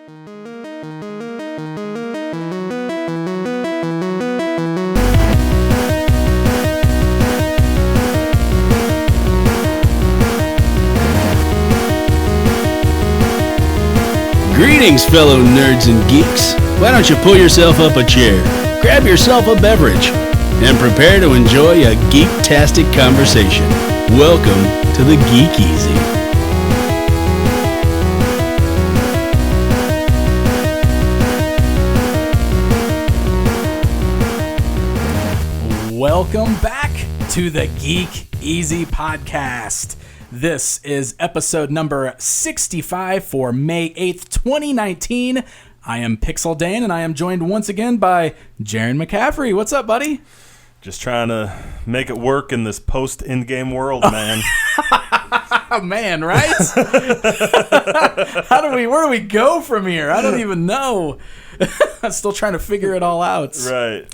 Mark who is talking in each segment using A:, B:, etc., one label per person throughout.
A: Greetings, fellow nerds and geeks. Why don't you pull yourself up a chair, grab yourself a beverage, and prepare to enjoy a geek-tastic conversation. Welcome to the Geek Easy.
B: Welcome back to the Geek Easy podcast. This is episode number 65 for May 8th, 2019. I am Pixel Dan, and I am joined once again by Jaron McCaffrey. What's up, buddy?
C: Just trying to make it work in this post-Endgame world, man.
B: Man, right? Where do we go from here? I don't even know. I'm still trying to figure it all out.
C: Right.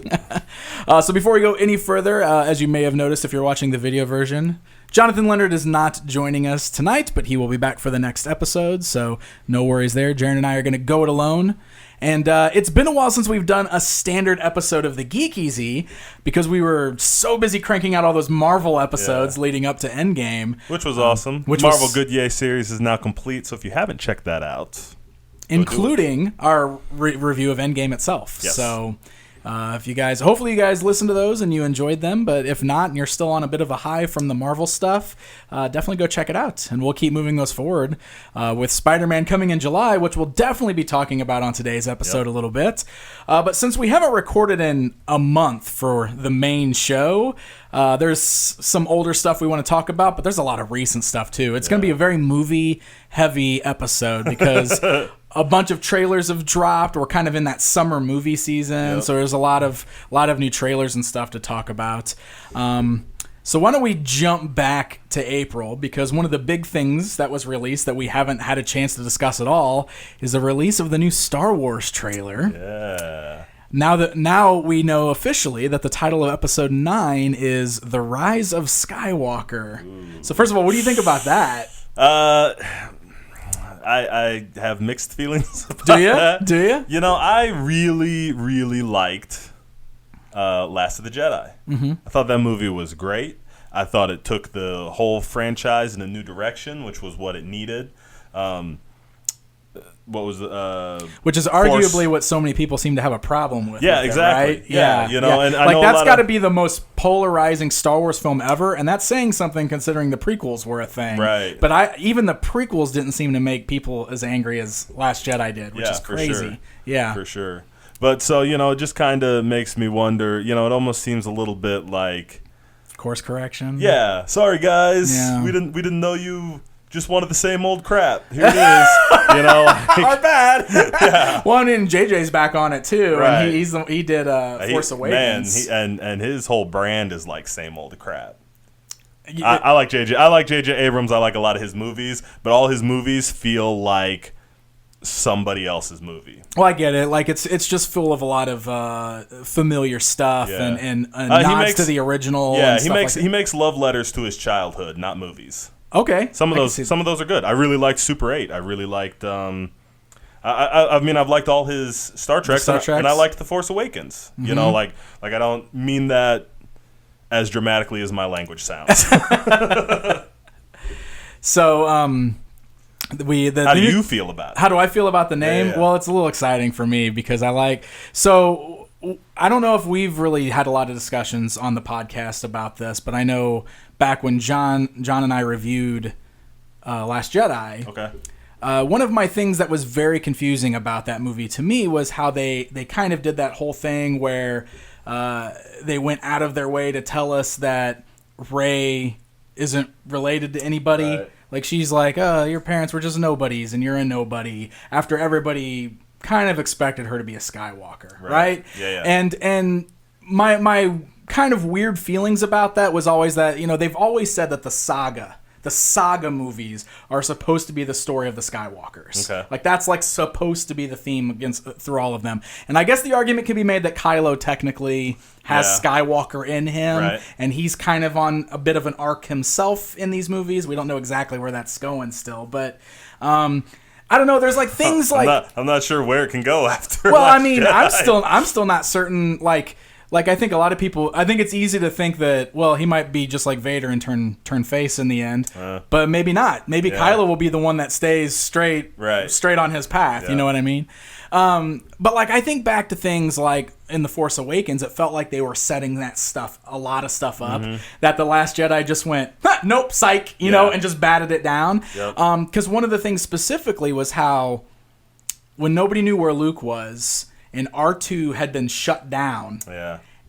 B: So before we go any further, as you may have noticed if you're watching the video version, Jonathan Leonard is not joining us tonight, but he will be back for the next episode, so no worries there. Jaron and I are going to go it alone. And it's been a while since we've done a standard episode of the Geek Easy because we were so busy cranking out all those Marvel episodes leading up to Endgame.
C: Which was awesome. Marvel Good Yay series is now complete, so if you haven't checked that out...
B: including our review of Endgame itself.
C: Yes.
B: So if you guys, hopefully you guys listened to those and you enjoyed them, but if not and you're still on a bit of a high from the Marvel stuff, definitely go check it out. And we'll keep moving those forward with Spider-Man coming in July, which we'll definitely be talking about on today's episode a little bit. But since we haven't recorded in a month for the main show, there's some older stuff we want to talk about, but there's a lot of recent stuff too. It's going to be a very movie-heavy episode because a bunch of trailers have dropped. We're kind of in that summer movie season, so there's a lot of new trailers and stuff to talk about. So why don't we jump back to April, because one of the big things that was released that we haven't had a chance to discuss at all is the release of the new Star Wars trailer.
C: Yeah.
B: Now we know officially that the title of episode 9 is The Rise of Skywalker. Ooh. So first of all, what do you think about that?
C: I have mixed feelings about that.
B: Do you?
C: You know, I really, really liked Last of the Jedi. Mm-hmm. I thought that movie was great. I thought it took the whole franchise in a new direction, which was what it needed.
B: Which is arguably what so many people seem to have a problem with.
C: Yeah, exactly.
B: Right?
C: Yeah, you know, and I
B: like
C: know
B: that's got to be the most polarizing Star Wars film ever, and that's saying something considering the prequels were a thing.
C: Right.
B: But even the prequels didn't seem to make people as angry as Last Jedi did, which is crazy.
C: For sure.
B: Yeah,
C: for sure. But so it just kind of makes me wonder. It almost seems a little bit like
B: course correction.
C: Yeah. Sorry, guys. Yeah. We didn't know you just wanted the same old crap. Here it is.
B: Our bad. Yeah. Well, and JJ's back on it too,
C: right.
B: And he did Force Awakens.
C: Man, and his whole brand is like same old crap. I like JJ. I like JJ Abrams. I like a lot of his movies, but all his movies feel like somebody else's movie.
B: Well, I get it. Like it's just full of a lot of familiar stuff and nods to the original.
C: Yeah, he makes love letters to his childhood, not movies.
B: Okay.
C: Some of those are good. I really liked Super 8. I really liked I've liked all his Star Treks. And I liked The Force Awakens. Mm-hmm. Like I don't mean that as dramatically as my language sounds.
B: So, how
C: do you feel about it?
B: How do I feel about the name? Yeah. Well, it's a little exciting for me because I don't know if we've really had a lot of discussions on the podcast about this, but I know back when John and I reviewed Last Jedi, one of my things that was very confusing about that movie to me was how they kind of did that whole thing where they went out of their way to tell us that Rey isn't related to anybody. Right. Like she's like, your parents were just nobodies and you're a nobody, after everybody kind of expected her to be a Skywalker, right?
C: Yeah.
B: And my kind of weird feelings about that was always that, they've always said that the saga movies are supposed to be the story of the Skywalkers.
C: Okay.
B: Like that's like supposed to be the theme through all of them. And I guess the argument can be made that Kylo technically has Skywalker in him, right. And he's kind of on a bit of an arc himself in these movies. We don't know exactly where that's going still, but I don't know. There's like things
C: I'm not sure where it can go after.
B: Well,
C: Last
B: I mean,
C: Jedi.
B: I'm still not certain. Like I think a lot of people. I think it's easy to think that he might be just like Vader and turn face in the end, but maybe not. Maybe Kylo will be the one that stays straight on his path.
C: Yeah.
B: You know what I mean? But like I think back to things like in The Force Awakens, it felt like they were setting a lot of stuff up. That The Last Jedi just went, nope, psych, you know, and just batted it down.
C: Yep.
B: Because one of the things specifically was how when nobody knew where Luke was and R2 had been shut down,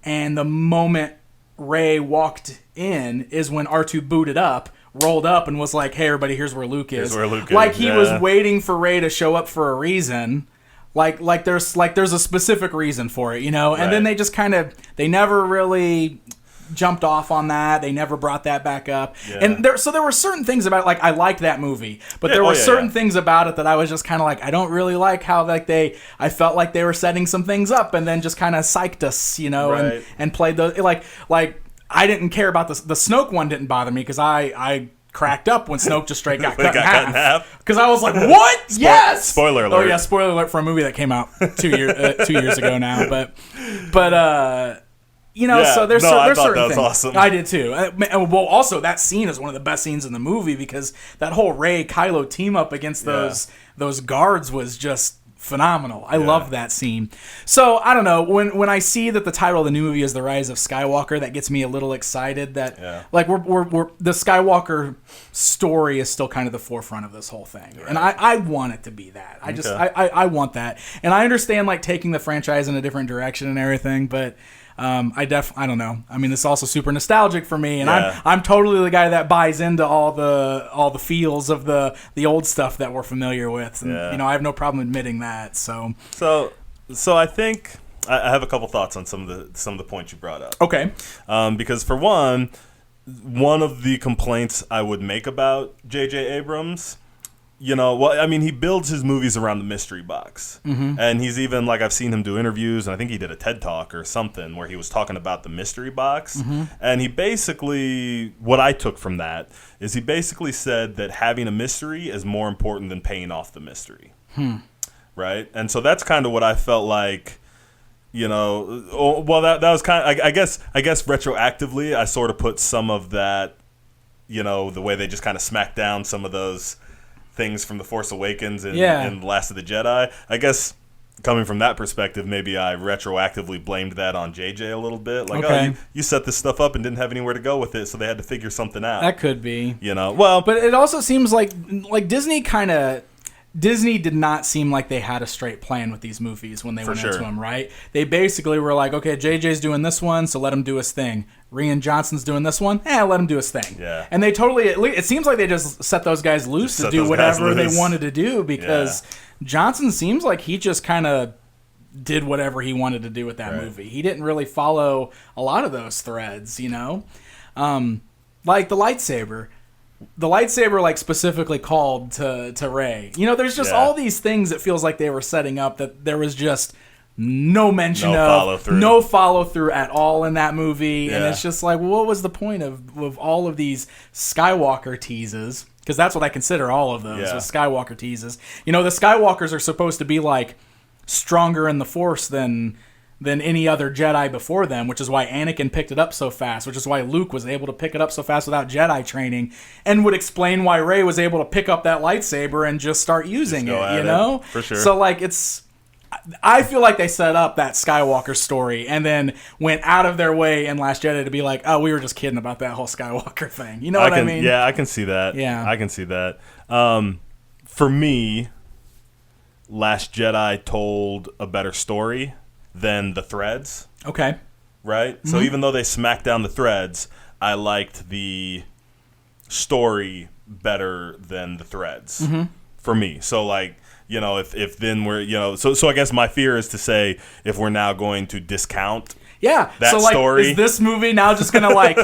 B: and the moment Rey walked in is when R2 booted up, rolled up, and was like, "Hey, everybody, here's where Luke is." Like he was waiting for Rey to show up for a reason. Like there's a specific reason for it, you know. And then they just they never really jumped off on that. They never brought that back up. Yeah. And there were certain things about it, like I liked that movie, but there were certain things about it that I was just kind of like, I don't really like how I felt like they were setting some things up and then just kind of psyched us, you know, and played those like I didn't care about the Snoke one didn't bother me because I cracked up when Snoke just straight got cut in half. Because I was like, what? Yes!
C: Spoiler alert.
B: Oh, yeah, spoiler alert for a movie that came out 2 years ago now. But you know, so there's certain things. That was awesome. I did too. Well, also, that scene is one of the best scenes in the movie because that whole Rey-Kylo team up against those guards was just phenomenal. I love that scene. So I don't know, when I see that the title of the new movie is The Rise of Skywalker, that gets me a little excited that like we're the Skywalker story is still kind of the forefront of this whole thing, and I want it to be that. I want that, and I understand like taking the franchise in a different direction and everything, but I don't know. I mean, this is also super nostalgic for me, and I'm totally the guy that buys into all the feels of the old stuff that we're familiar with. And, you know, I have no problem admitting that. So
C: I think I have a couple thoughts on some of the points you brought up.
B: Okay.
C: Because for one of the complaints I would make about J.J. Abrams. You know, well, I mean, he builds his movies around the mystery box. And he's even, like, I've seen him do interviews, and I think he did a TED Talk or something where he was talking about the mystery box. And he basically, what I took from that is he basically said that having a mystery is more important than paying off the mystery. Right? And so that's kind of what I felt like, you know, well, that was kind of, I guess retroactively, I sort of put some of that, you know, the way they just kind of smacked down some of those things from The Force Awakens and Last of the Jedi. I guess coming from that perspective, maybe I retroactively blamed that on JJ a little bit. Like, oh, you set this stuff up and didn't have anywhere to go with it, so they had to figure something out.
B: That could be.
C: You know, well,
B: but it also seems like Disney did not seem like they had a straight plan with these movies when they went into them, right? They basically were like, okay, JJ's doing this one, so let him do his thing. Rian Johnson's doing this one, let him do his thing.
C: Yeah.
B: And they totally, it seems like they just set those guys loose to do whatever they wanted to do because Johnson seems like he just kind of did whatever he wanted to do with that movie. He didn't really follow a lot of those threads, you know? Like the lightsaber. The lightsaber, like, specifically called to Rey. You know, there's just all these things that feels like they were setting up that there was just no mention no follow through at all in that movie. And it's just like, what was the point of all of these Skywalker teases? Because that's what I consider all of those, was Skywalker teases. You know, the Skywalkers are supposed to be, like, stronger in the Force than any other Jedi before them, which is why Anakin picked it up so fast, which is why Luke was able to pick it up so fast without Jedi training, and would explain why Rey was able to pick up that lightsaber and just start using it, you know?
C: For sure.
B: So, like, I feel like they set up that Skywalker story and then went out of their way in Last Jedi to be like, oh, we were just kidding about that whole Skywalker thing. You know what I mean?
C: Yeah, I can see that.
B: Yeah.
C: I can see that. For me, Last Jedi told a better story than the threads.
B: Okay.
C: Right? Mm-hmm. So even though they smacked down the threads, I liked the story better than the threads for me. So, like, you know, if then we're, you know, so I guess my fear is to say if we're now going to discount that
B: so, like,
C: story.
B: Is this movie now just going to, like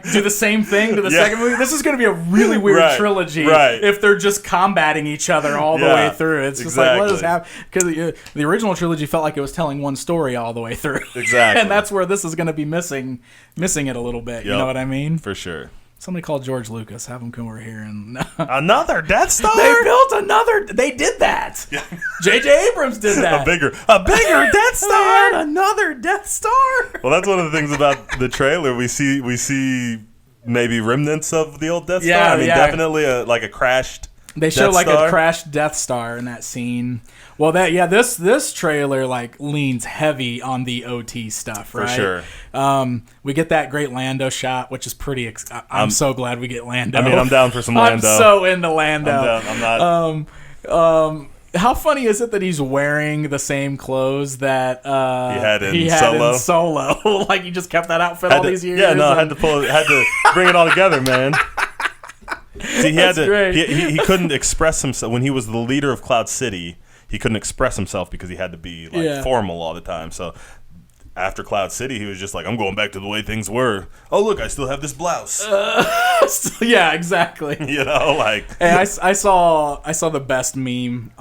B: do the same thing to the second movie? This is going to be a really weird trilogy if they're just combating each other all the way through. It's just like, what is happening? Because the original trilogy felt like it was telling one story all the way through.
C: Exactly.
B: And that's where this is going to be missing it a little bit. You know what I mean?
C: For sure.
B: Somebody call George Lucas. Have him come over here and
C: Another Death Star?
B: They built another. They did that. J.J. Abrams did that.
C: A bigger Death Star.
B: Another Death Star.
C: Well, that's one of the things about the trailer. We see maybe remnants of the old Death Star.
B: Yeah,
C: I mean, definitely a crashed.
B: They show
C: Death
B: like
C: Star.
B: a crashed Death Star in that scene. Well, this trailer like leans heavy on the OT stuff, right?
C: For sure.
B: We get that great Lando shot, which is pretty. I'm so glad we get Lando.
C: I mean, I'm down for some Lando.
B: I'm so into Lando.
C: I'm down. I'm not.
B: How funny is it that he's wearing the same clothes that
C: he had in
B: Solo? Like he just kept that outfit all these years.
C: Yeah, no, had to bring it all together, man. See, he couldn't express himself when he was the leader of Cloud City. He couldn't express himself because he had to be formal all the time. So after Cloud City, he was just like, I'm going back to the way things were. Oh, look, I still have this blouse.
B: Yeah, exactly.
C: You know, like.
B: Hey, I saw the best meme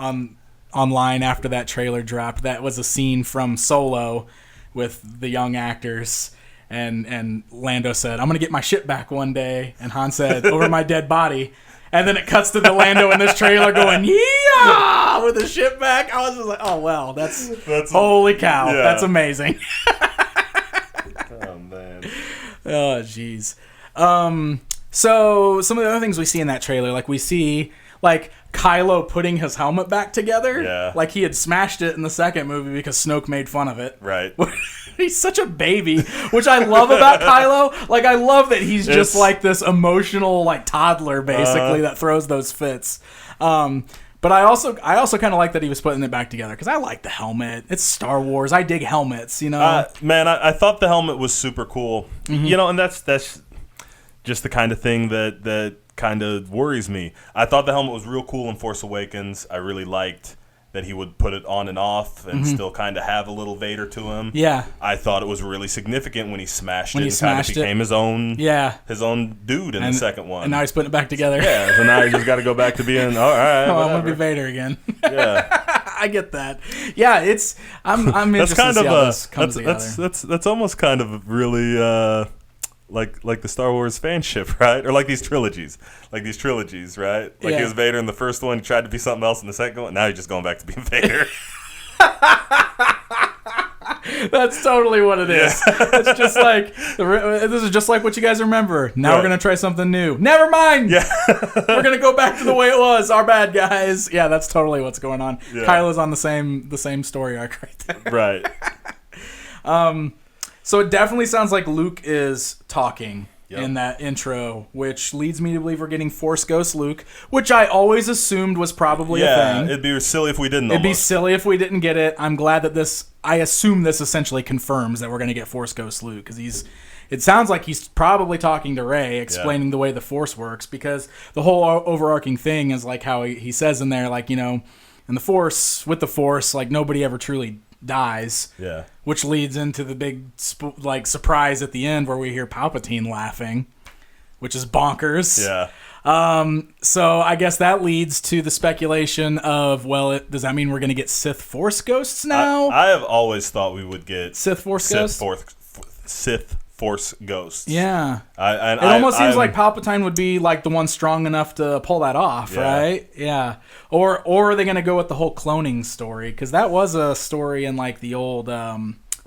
B: online after that trailer dropped. That was a scene from Solo with the young actors. And Lando said, I'm going to get my ship back one day. And Han said, over my dead body. And then it cuts to the Lando in this trailer going, yeah, with the ship back. I was just like, oh, wow, that's holy cow. Yeah. That's amazing.
C: Oh, man.
B: Oh, jeez. So some of the other things we see in that trailer, like we see like Kylo putting his helmet back together.
C: Yeah.
B: Like he had smashed it in the second movie because Snoke made fun of it.
C: Right.
B: He's such a baby, which I love about Kylo. Like I love that he's just like this emotional like toddler basically that throws those fits. But I also kind of like that he was putting it back together because I like the helmet. It's Star Wars. I dig helmets, you know.
C: Man, I thought the helmet was super cool.
B: Mm-hmm.
C: You know, and that's just the kind of thing that kind of worries me. I thought the helmet was real cool in Force Awakens. I really liked that he would put it on and off and still kind of have a little Vader to him.
B: Yeah.
C: I thought it was really significant when he smashed it and kind of became his own dude in the second one.
B: And now he's putting it back together.
C: Yeah, so now he just got to go back to being, all right,
B: I'm going to be Vader again.
C: Yeah.
B: I get that. Yeah, I'm interested to see how this comes together.
C: That's almost kind of really... like the Star Wars fanship, right? Or like these trilogies, right? Like he was Vader in the first one, he tried to be something else in the second one. Now he's just going back to being Vader.
B: That's totally what it is. Yeah. It's just like this is just like what you guys remember. Now we're gonna try something new. Never mind. Yeah, we're gonna go back to the way it was. Our bad guys. Yeah, that's totally what's going on. Yeah. Kylo's on the same story arc right there.
C: Right.
B: So it definitely sounds like Luke is talking in that intro, which leads me to believe we're getting Force Ghost Luke, which I always assued was probably a thing.
C: It'd be silly if we didn't.
B: It'd be silly if we didn't get it. I'm glad that I assume this essentially confirms that we're going to get Force Ghost Luke, because it sounds like he's probably talking to Rey, explaining the way the Force works, because the whole overarching thing is like how he says in there, like, you know, in the Force, with the Force, like nobody ever truly dies, which leads into the big surprise at the end where we hear Palpatine laughing, which is bonkers. So I guess that leads to the speculation of, well, does that mean we're going to get Sith Force ghosts now?
C: I have always thought we would get
B: Sith Force ghosts.
C: Sith Force ghosts.
B: Yeah. It almost seems like Palpatine would be like the one strong enough to pull that off, right? Yeah. Or are they going to go with the whole cloning story? Because that was a story in like the old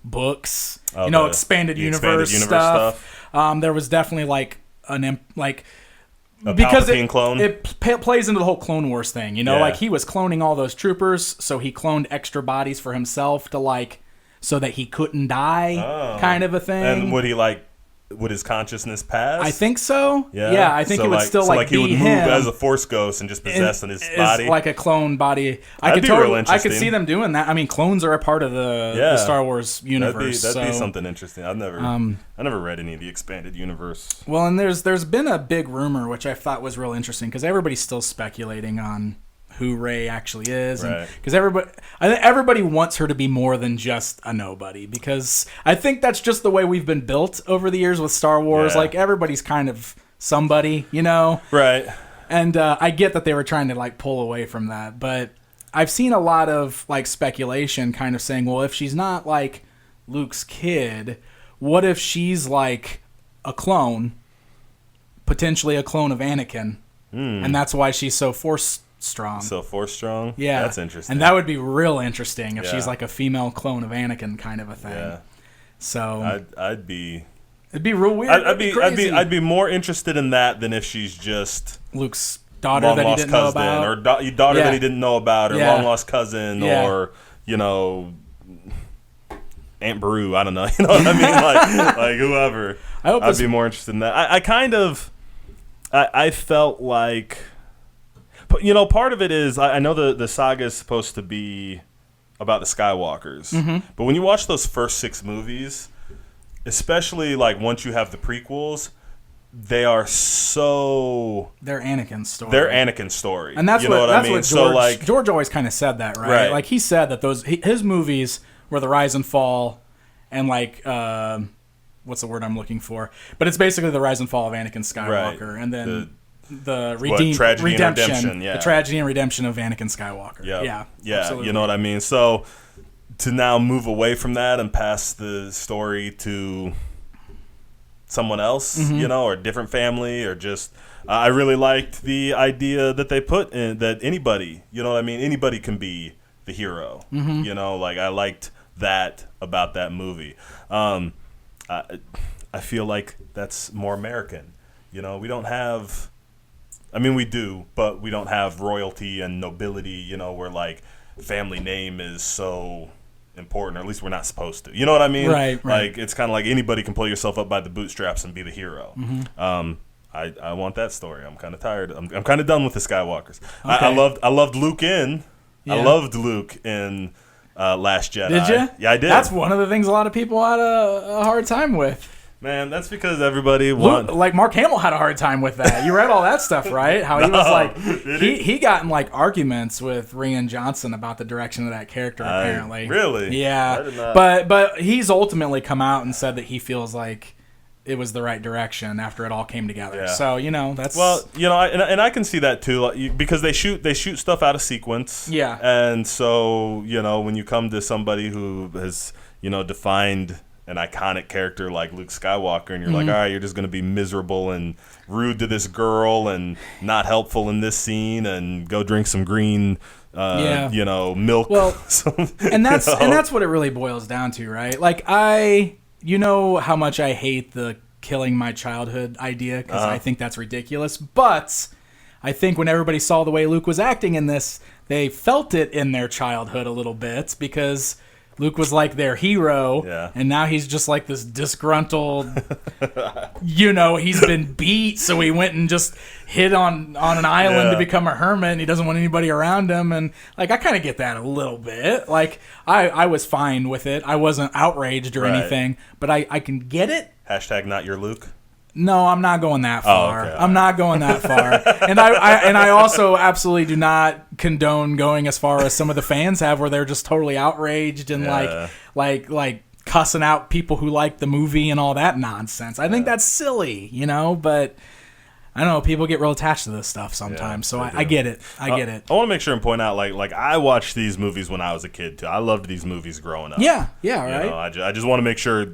B: books, expanded universe stuff. There was definitely like a because
C: Palpatine clone.
B: It plays into the whole Clone Wars thing. You know, like he was cloning all those troopers, so he cloned extra bodies for himself to like, so that he couldn't die, kind of a thing.
C: And would his consciousness pass?
B: I think so. Yeah, I think it would still
C: he would
B: be
C: move
B: him
C: as a Force ghost and just possess in his body,
B: like a clone body.
C: That'd be real interesting.
B: I could see them doing that. I mean, clones are a part of the Star Wars universe.
C: That'd be something interesting. I never read any of the expanded universe.
B: Well, and there's been a big rumor which I thought was real interesting, because everybody's still speculating on who Rey actually is, because I think everybody wants her to be more than just a nobody, because I think that's just the way we've been built over the years with Star Wars. Like everybody's kind of somebody, you know,
C: right?
B: And I get that they were trying to like pull away from that, but I've seen a lot of like speculation kind of saying, well, if she's not like Luke's kid, what if she's like a clone potentially a clone of Anakin, and that's why she's so force strong.
C: So Force strong?
B: Yeah.
C: That's interesting.
B: And that would be real interesting if
C: Yeah.
B: she's like a female clone of Anakin kind of a thing.
C: Yeah.
B: So
C: I'd be...
B: it'd be real weird.
C: I'd be more interested in that than if she's just
B: Luke's daughter
C: long
B: that he
C: lost
B: didn't know
C: cousin,
B: about.
C: or daughter
B: Yeah.
C: that he didn't know about, or
B: Yeah.
C: long lost cousin,
B: Yeah.
C: or Aunt Beru. I don't know. You know what I mean? Like whoever. I'd be more interested in that. I felt like, part of it is I know the saga is supposed to be about the Skywalkers, but when you watch those first 6 movies, especially like once you have the prequels, they are
B: they're Anakin's story.
C: They're Anakin's story,
B: and that's what
C: I mean.
B: George,
C: So like
B: George always kind of said that, right? Like he said that his movies were the rise and fall, and like what's the word I'm looking for? But it's basically the rise and fall of Anakin Skywalker, and then the
C: tragedy and redemption,
B: the tragedy and redemption of Anakin Skywalker. Yeah, absolutely.
C: You know what I mean. So to now move away from that and pass the story to someone else, or a different family, or just I really liked the idea that they put in that anybody, anybody can be the hero. Like I liked that about that movie. I feel like that's more American. We don't have, we do, but we don't have royalty and nobility, where like family name is so important, or at least we're not supposed to. You know what I mean?
B: Right.
C: Like it's kind of like anybody can pull yourself up by the bootstraps and be the hero. I want that story. I'm kind of tired. I'm kind of done with the Skywalkers.
B: Okay.
C: I loved Luke in.
B: Yeah.
C: I loved Luke in Last Jedi.
B: Did you?
C: Yeah, I did.
B: That's one of the things a lot of people had a hard time with.
C: Man, that's because everybody wants...
B: Like Mark Hamill had a hard time with that. You read all that stuff, right? How he was like... He got in like arguments with Rian Johnson about the direction of that character, apparently.
C: Really?
B: Yeah.
C: I did not...
B: But he's ultimately come out and said that he feels like it was the right direction after it all came together.
C: Yeah.
B: So, that's...
C: Well, and I can see that too, like, because they shoot stuff out of sequence.
B: Yeah.
C: And so, when you come to somebody who has, defined an iconic character like Luke Skywalker, and you're like, all right, you're just going to be miserable and rude to this girl and not helpful in this scene, and go drink some green, milk.
B: Well, and that's what it really boils down to, right? Like how much I hate the killing my childhood idea, because I think that's ridiculous. But I think when everybody saw the way Luke was acting in this, they felt it in their childhood a little bit, because Luke was like their hero, and now he's just like this disgruntled, he's been beat, so he went and just hid on an island to become a hermit, and he doesn't want anybody around him, and like I kind of get that a little bit. Like I was fine with it. I wasn't outraged or anything, but I can get it.
C: Hashtag not your Luke.
B: No, I'm not going that far.
C: Okay.
B: I'm not going that far. And I also absolutely do not condone going as far as some of the fans have, where they're just totally outraged and like cussing out people who like the movie and all that nonsense. I think that's silly, but I don't know, people get real attached to this stuff sometimes. So I get it. I get it.
C: I want to make sure and point out, like I watched these movies when I was a kid too. I loved these movies growing up.
B: Yeah, right.
C: I just want to make sure,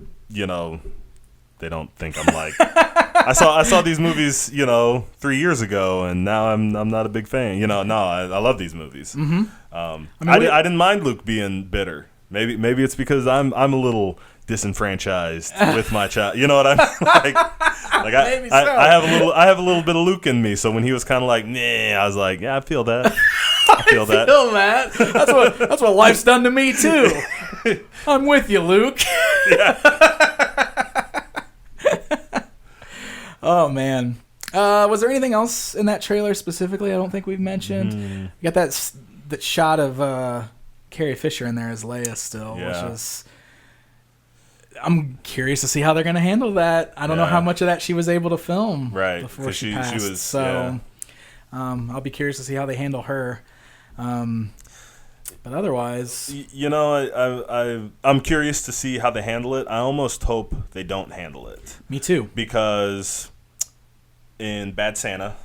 C: they don't think I'm like I saw these movies 3 years ago, and now I'm not a big fan. No, I love these movies. I didn't mind Luke being bitter. Maybe it's because I'm a little disenfranchised with my child. You know what I mean? I have a little bit of Luke in me. So when he was kind of like, nah, I was like, yeah, I feel that. I feel that.
B: That's what life's done to me too. I'm with you, Luke.
C: Yeah.
B: Oh man, was there anything else in that trailer specifically? I don't think we've mentioned. You got that shot of Carrie Fisher in there as Leia still, which is. I'm curious to see how they're going to handle that. I don't know how much of that she was able to film before she passed. She was, so I'll be curious to see how they handle her. But otherwise,
C: I'm curious to see how they handle it. I almost hope they don't handle it.
B: Me too.
C: Because in Bad Santa,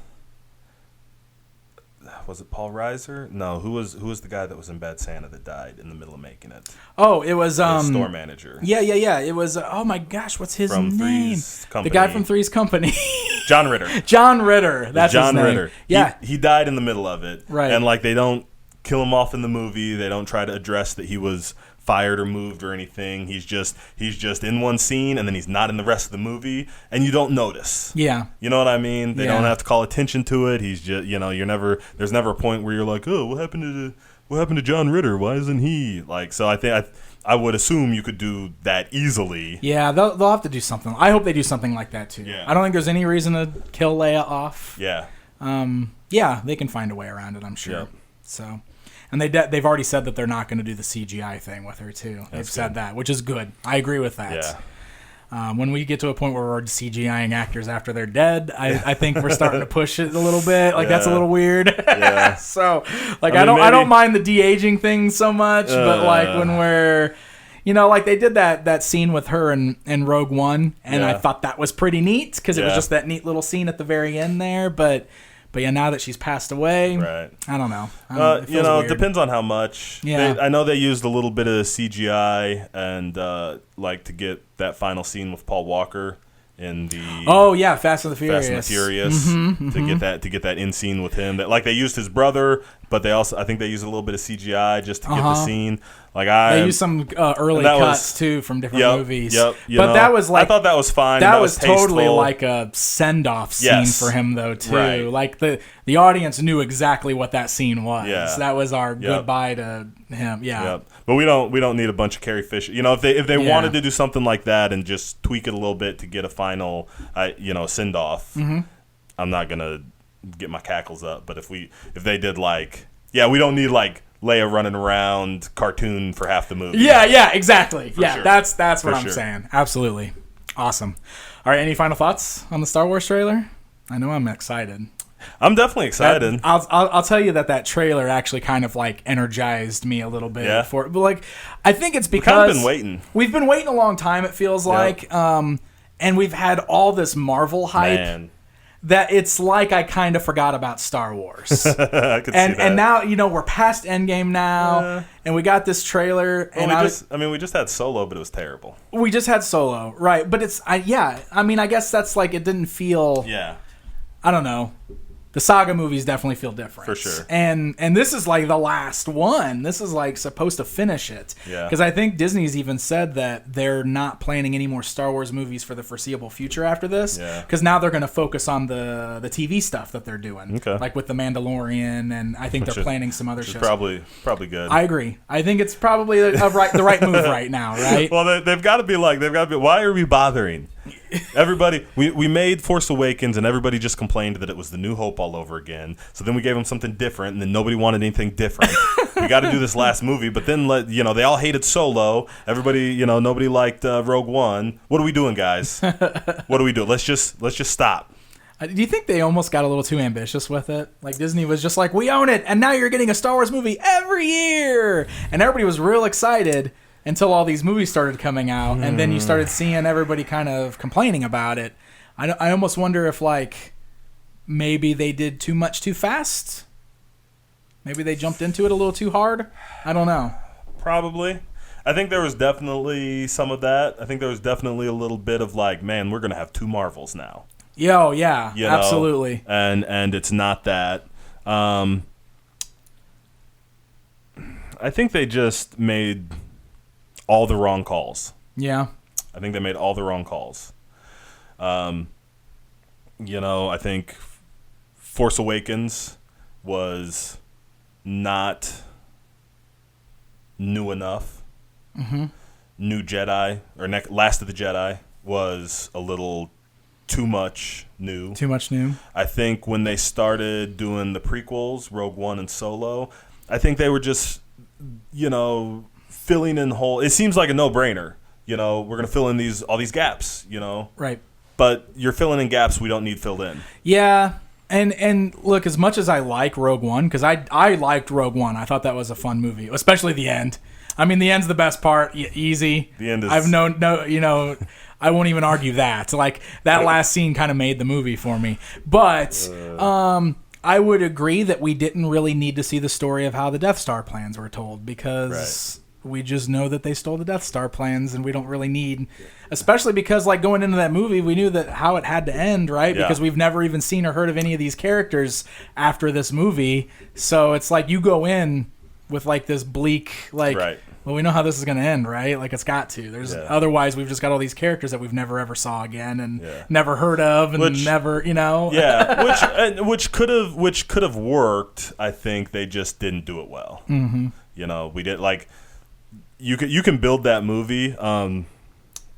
C: was it Paul Reiser? No, who was the guy that was in Bad Santa that died in the middle of making it?
B: Oh, it was
C: the store manager.
B: Yeah. It was oh my gosh, what's his name?
C: Three's Company.
B: The guy from Three's Company.
C: John Ritter.
B: John Ritter. That's
C: John
B: his name.
C: Ritter.
B: Yeah.
C: He died in the middle of it.
B: Right.
C: And like they don't kill him off in the movie. They don't try to address that he was fired or moved or anything. He's just in one scene and then he's not in the rest of the movie and you don't notice.
B: Yeah.
C: You know what I mean? They
B: Yeah.
C: don't have to call attention to it. He's just, there's never a point where you're like, "Oh, what happened to John Ritter? Why isn't he?" Like, so I think I would assume you could do that easily.
B: Yeah, they'll have to do something. I hope they do something like that too.
C: Yeah.
B: I don't think there's any reason to kill Leia off.
C: Yeah.
B: Yeah, they can find a way around it, I'm sure.
C: Yep.
B: So, and they've already said that they're not going to do the CGI thing with her too. They've said that, which is good. I agree with that.
C: Yeah.
B: When we get to a point where we're CGIing actors after they're dead, I think we're starting to push it a little bit. Like that's a little weird.
C: Yeah.
B: So, like
C: I
B: don't mind the de-aging thing so much, but like when we're, like they did that scene with her in Rogue One, and I thought that was pretty neat because it was just that neat little scene at the very end there, but yeah, now that she's passed away,
C: right.
B: I don't know.
C: It
B: weird.
C: depends on how much.
B: Yeah.
C: I know they used a little bit of CGI and to get that final scene with Paul Walker in the
B: Fast and the Furious.
C: Fast and the Furious to get that in scene with him. That like they used his brother, but I think they used a little bit of CGI just to get the scene. Like
B: they used some early cuts too from different movies.
C: Yep.
B: That was like
C: I thought that was fine.
B: That was totally
C: tasteful.
B: like a send-off scene for him though too.
C: Right.
B: Like the audience knew exactly what that scene was.
C: Yeah.
B: That was our goodbye to him. Yeah.
C: Yep. But we don't need a bunch of Carrie Fisher. If they wanted to do something like that and just tweak it a little bit to get a final send off, I'm not gonna get my cackles up. But if they did we don't need like Leia running around cartoon for half the movie.
B: Yeah, exactly. Sure. That's what I'm
C: sure.
B: saying. Absolutely. Awesome. All right, any final thoughts on the Star Wars trailer? I know I'm excited.
C: I'm definitely excited.
B: I'll tell you that trailer actually kind of like energized me a little bit.
C: Yeah.
B: But like, I think it's because
C: We've kind of been waiting.
B: We've been waiting a long time. It feels like, and we've had all this Marvel hype.
C: Man.
B: That it's like I kind of forgot about Star Wars.
C: I could see that.
B: And now, we're past Endgame now, and we got this trailer.
C: We just had Solo, but it was terrible.
B: We just had Solo, right? But I guess that's like it didn't feel.
C: Yeah.
B: I don't know. The saga movies definitely feel different.
C: For sure.
B: And this is like the last one. This is like supposed to finish it.
C: Yeah.
B: Because I think Disney's even said that they're not planning any more Star Wars movies for the foreseeable future after this.
C: Yeah.
B: Because now they're going to focus on the TV stuff that they're doing.
C: Okay.
B: Like with The Mandalorian, and I think they're planning some other shows.
C: Probably good.
B: I agree. I think it's probably the right move right now, right?
C: Well, they've got to be why are we bothering? Everybody, we made Force Awakens and everybody just complained that it was the New Hope all over again. So then we gave them something different and then nobody wanted anything different. We got to do this last movie, but then they all hated Solo. Everybody, nobody liked Rogue One. What are we doing, guys? What do we do? Let's just stop.
B: Do you think they almost got a little too ambitious with it? Like Disney was just like, we own it, and now you're getting a Star Wars movie every year, and everybody was real excited. Until all these movies started coming out, and then you started seeing everybody kind of complaining about it. I almost wonder if, like, maybe they did too much too fast. Maybe they jumped into it a little too hard. I don't know.
C: Probably. I think there was definitely some of that. I think there was definitely a little bit of like, man, we're going to have two Marvels now.
B: Yeah, absolutely.
C: And it's not that. I think they just made all the wrong calls.
B: Yeah.
C: I think they made all the wrong calls. I think Force Awakens was not new enough.
B: Mm-hmm.
C: New Jedi, or Last of the Jedi, was a little too much new.
B: Too much new.
C: I think when they started doing the prequels, Rogue One and Solo, I think they were just, filling in holes. It seems like a no-brainer. We're going to fill in all these gaps,
B: Right.
C: But you're filling in gaps we don't need filled in.
B: Yeah. And look, as much as I like Rogue One, because I liked Rogue One. I thought that was a fun movie, especially the end. I mean, the end's the best part. Easy.
C: The end is...
B: I've I won't even argue that. Like, that last scene kind of made the movie for me. But I would agree that we didn't really need to see the story of how the Death Star plans were told, because we just know that they stole the Death Star plans, and we don't really need, especially because like going into that movie, we knew that how it had to end, right?
C: Yeah.
B: Because we've never even seen or heard of any of these characters after this movie. So it's like you go in with like this bleak, like,
C: Right.
B: well, we know how this is going to end, right? Like it's got to. There's otherwise we've just got all these characters that we've never ever saw again and never heard of and never, you know.
C: Yeah, which could have worked. I think they just didn't do it well. Mm-hmm. You know, we did like. You can build that movie.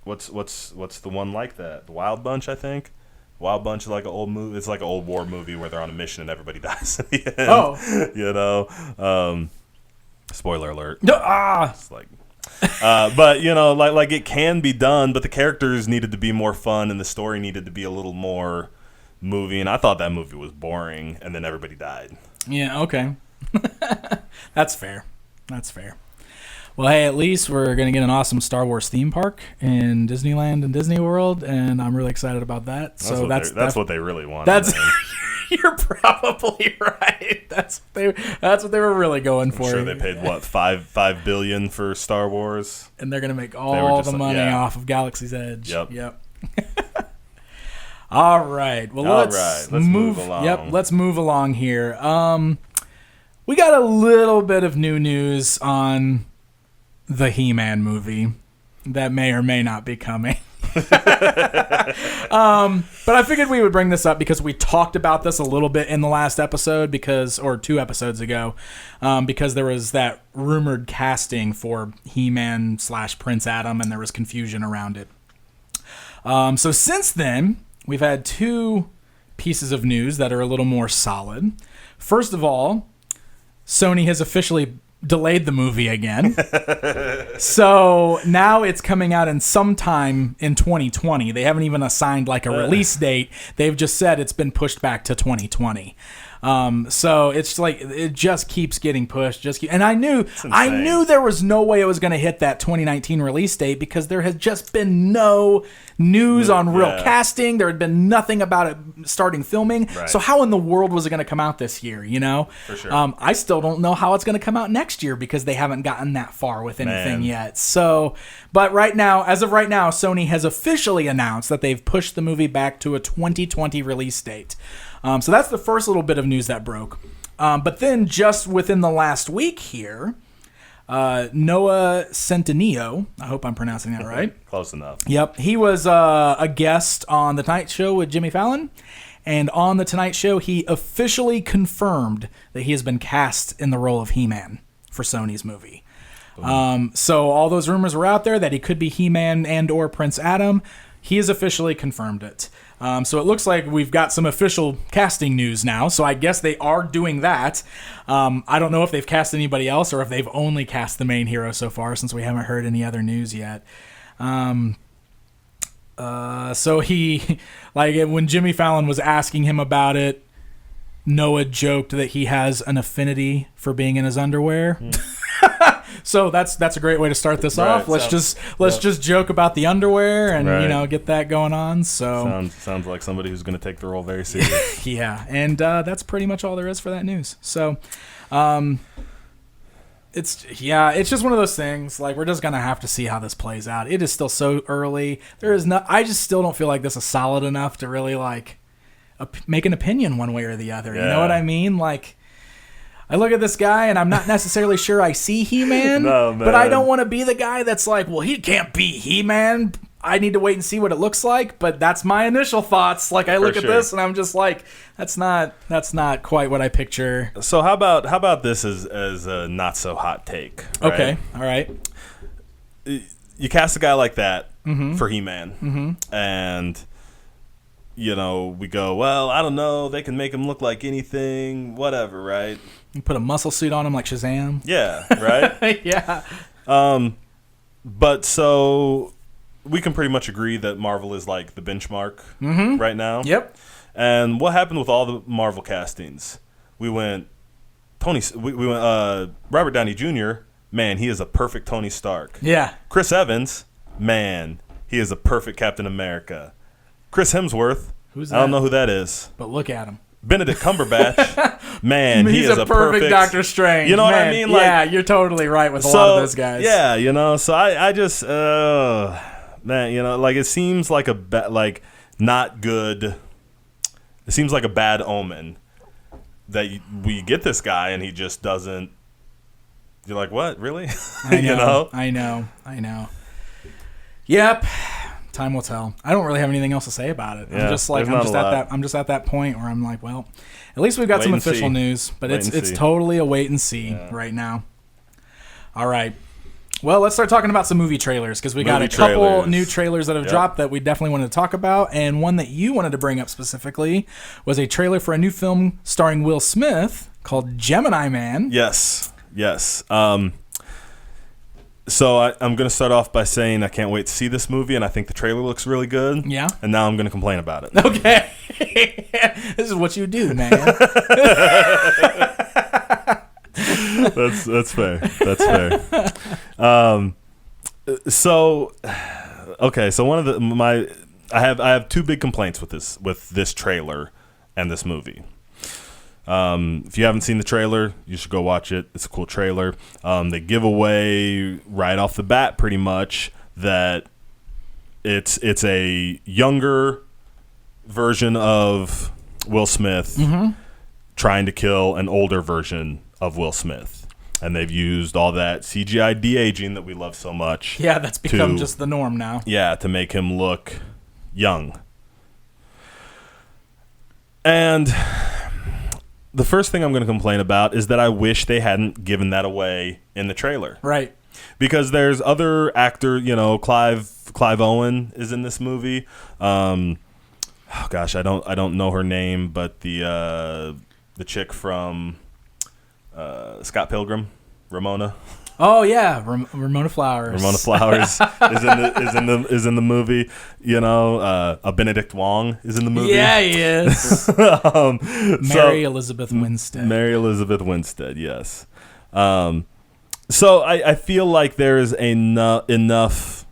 C: What's the one like that? The Wild Bunch, I think. Wild Bunch is like an old movie. It's like an old war movie where they're on a mission and everybody dies at the end.
B: Oh,
C: you know. Spoiler alert.
B: No,
C: It's like, but you know, like it can be done, but the characters needed to be more fun and the story needed to be a little more movie. And I thought that movie was boring, and then everybody died.
B: Yeah. Okay. That's fair. That's fair. Well, hey, at least we're going to get an awesome Star Wars theme park in Disneyland and Disney World, and I'm really excited about that.
C: That's what they really wanted.
B: That's you're probably right. That's what they were really going for.
C: I'm sure they paid what $5 billion for Star Wars,
B: and they're going to make all the money off of Galaxy's Edge.
C: Yep.
B: All right. Well, let's
C: move along.
B: Yep, let's move along here. We got a little bit of new news on the He-Man movie that may or may not be coming. But I figured we would bring this up because we talked about this a little bit in the last episode or 2 episodes ago, because there was that rumored casting for He-Man / Prince Adam, and there was confusion around it. So since then, we've had 2 pieces of news that are a little more solid. First of all, Sony has officially delayed the movie again. So now it's coming out in sometime in 2020. They haven't even assigned like a release date. They've just said it's been pushed back to 2020. So it's like it just keeps getting pushed. And I knew there was no way it was going to hit that 2019 release date because there has just been no news on real casting. There had been nothing about it starting filming.
C: Right.
B: So how in the world was it going to come out this year? You know,
C: for sure.
B: I still don't know how it's going to come out next year because they haven't gotten that far with anything yet. So, but as of right now, Sony has officially announced that they've pushed the movie back to a 2020 release date. So that's the first little bit of news that broke. But then just within the last week here, Noah Centineo, I hope I'm pronouncing that right.
C: Close enough.
B: Yep. He was a guest on The Tonight Show with Jimmy Fallon. And on The Tonight Show, he officially confirmed that he has been cast in the role of He-Man for Sony's movie. So all those rumors were out there that he could be He-Man and or Prince Adam. He has officially confirmed it. So it looks like we've got some official casting news now. So I guess they are doing that. I don't know if they've cast anybody else or if they've only cast the main hero so far since we haven't heard any other news yet. So he, like when Jimmy Fallon was asking him about it, Noah joked that he has an affinity for being in his underwear. So that's a great way to start this off. Let's just joke about the underwear and get that going on. So
C: sounds like somebody who's going to take the role very serious.
B: Yeah, and that's pretty much all there is for that news. So it's just one of those things. Like we're just gonna have to see how this plays out. It is still so early. I just still don't feel like this is solid enough to really like make an opinion one way or the other. You know what I mean? Like. I look at this guy, and I'm not necessarily sure I see He-Man, but I don't want to be the guy that's like, well, he can't be He-Man. I need to wait and see what it looks like, but that's my initial thoughts. Like, I look at this, and I'm just like, that's not quite what I picture.
C: So how about this as a not-so-hot take? Right?
B: Okay, all right.
C: You cast a guy like that for He-Man, and... we go, well, I don't know. They can make him look like anything, whatever, right?
B: You put a muscle suit on him like Shazam.
C: Yeah, right?
B: Yeah.
C: But so we can pretty much agree that Marvel is like the benchmark right now.
B: Yep.
C: And what happened with all the Marvel castings? We went Robert Downey Jr., man, he is a perfect Tony Stark.
B: Yeah.
C: Chris Evans, man, he is a perfect Captain America. Chris Hemsworth,
B: Who's that?
C: I don't know who that is.
B: But look at him.
C: Benedict Cumberbatch. man, he
B: He's
C: is
B: a perfect Doctor Strange.
C: You know what I
B: Man,
C: mean? Like,
B: yeah, you're totally right with a lot of those guys.
C: Yeah, you know. So I just man, you know, like it seems like not good. It seems like a bad omen that we get this guy and he just doesn't. You're like, what? Really?
B: I know,
C: you know?
B: I know. Yep. Time will tell. I don't really have anything else to say about it.
C: Yeah,
B: I'm just at that point where I'm like, well, at least we've got some official news, but it's totally a wait and see right now. All right. Well, let's start talking about some movie trailers because we got a couple new trailers that have dropped that we definitely wanted to talk about, and one that you wanted to bring up specifically was a trailer for a new film starring Will Smith called Gemini Man.
C: Yes. So I'm going to start off by saying I can't wait to see this movie, and I think the trailer looks really good.
B: Yeah.
C: And now I'm going to complain about it.
B: Okay. This is what you do, man.
C: That's fair. That's fair. So one of I have two big complaints with this trailer and this movie. If you haven't seen the trailer, you should go watch it. It's a cool trailer. They give away right off the bat pretty much that it's a younger version of Will Smith trying to kill an older version of Will Smith. And they've used all that CGI de-aging that we love so much.
B: Yeah, that's become just the norm now.
C: Yeah, to make him look young. And the first thing I'm going to complain about is that I wish they hadn't given that away in the trailer.
B: Right.
C: Because there's other actor, Clive Owen is in this movie. I don't know her name, but the chick from Scott Pilgrim, Ramona.
B: Oh yeah, Ramona Flowers.
C: Ramona Flowers is in the movie. Benedict Wong is in the movie.
B: Yeah, he is. Mary Elizabeth Winstead.
C: Mary Elizabeth Winstead, yes. So I feel like there's enough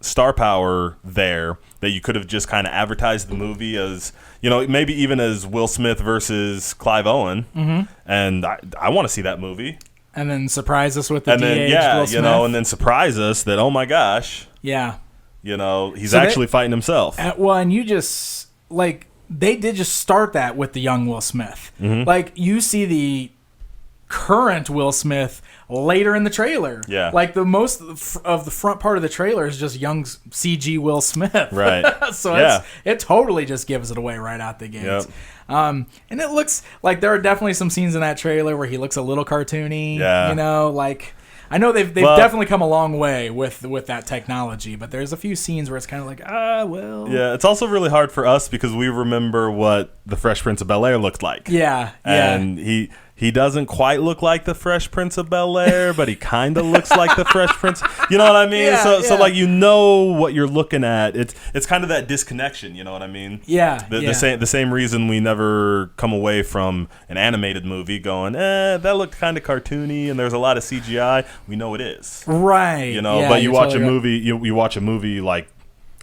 C: star power there that you could have just kind of advertised the movie as, maybe even as Will Smith versus Clive Owen. Mm-hmm. And I want to see that movie.
B: And then surprise us with the de-aged Will Smith.
C: And then surprise us that, oh my gosh.
B: Yeah.
C: He's actually fighting himself.
B: And you just, they did just start that with the young Will Smith. Mm-hmm. You see the current Will Smith later in the trailer.
C: Yeah.
B: The most of the front part of the trailer is just young CG Will Smith.
C: Right.
B: So it totally just gives it away right out the gate.
C: Yep.
B: And it looks like there are definitely some scenes in that trailer where he looks a little cartoony.
C: Yeah.
B: I know they've definitely come a long way with that technology, but there's a few scenes where it's kind of like, well.
C: Yeah, it's also really hard for us because we remember what the Fresh Prince of Bel-Air looked like.
B: Yeah.
C: And he doesn't quite look like the Fresh Prince of Bel-Air, but he kind of looks like the Fresh Prince. You know what I mean?
B: Yeah,
C: so what you're looking at. It's kind of that disconnection, you know what I mean?
B: Yeah.
C: The same reason we never come away from an animated movie going, that looked kind of cartoony and there's a lot of CGI. We know it is.
B: Right.
C: But you watch a movie, you watch a movie like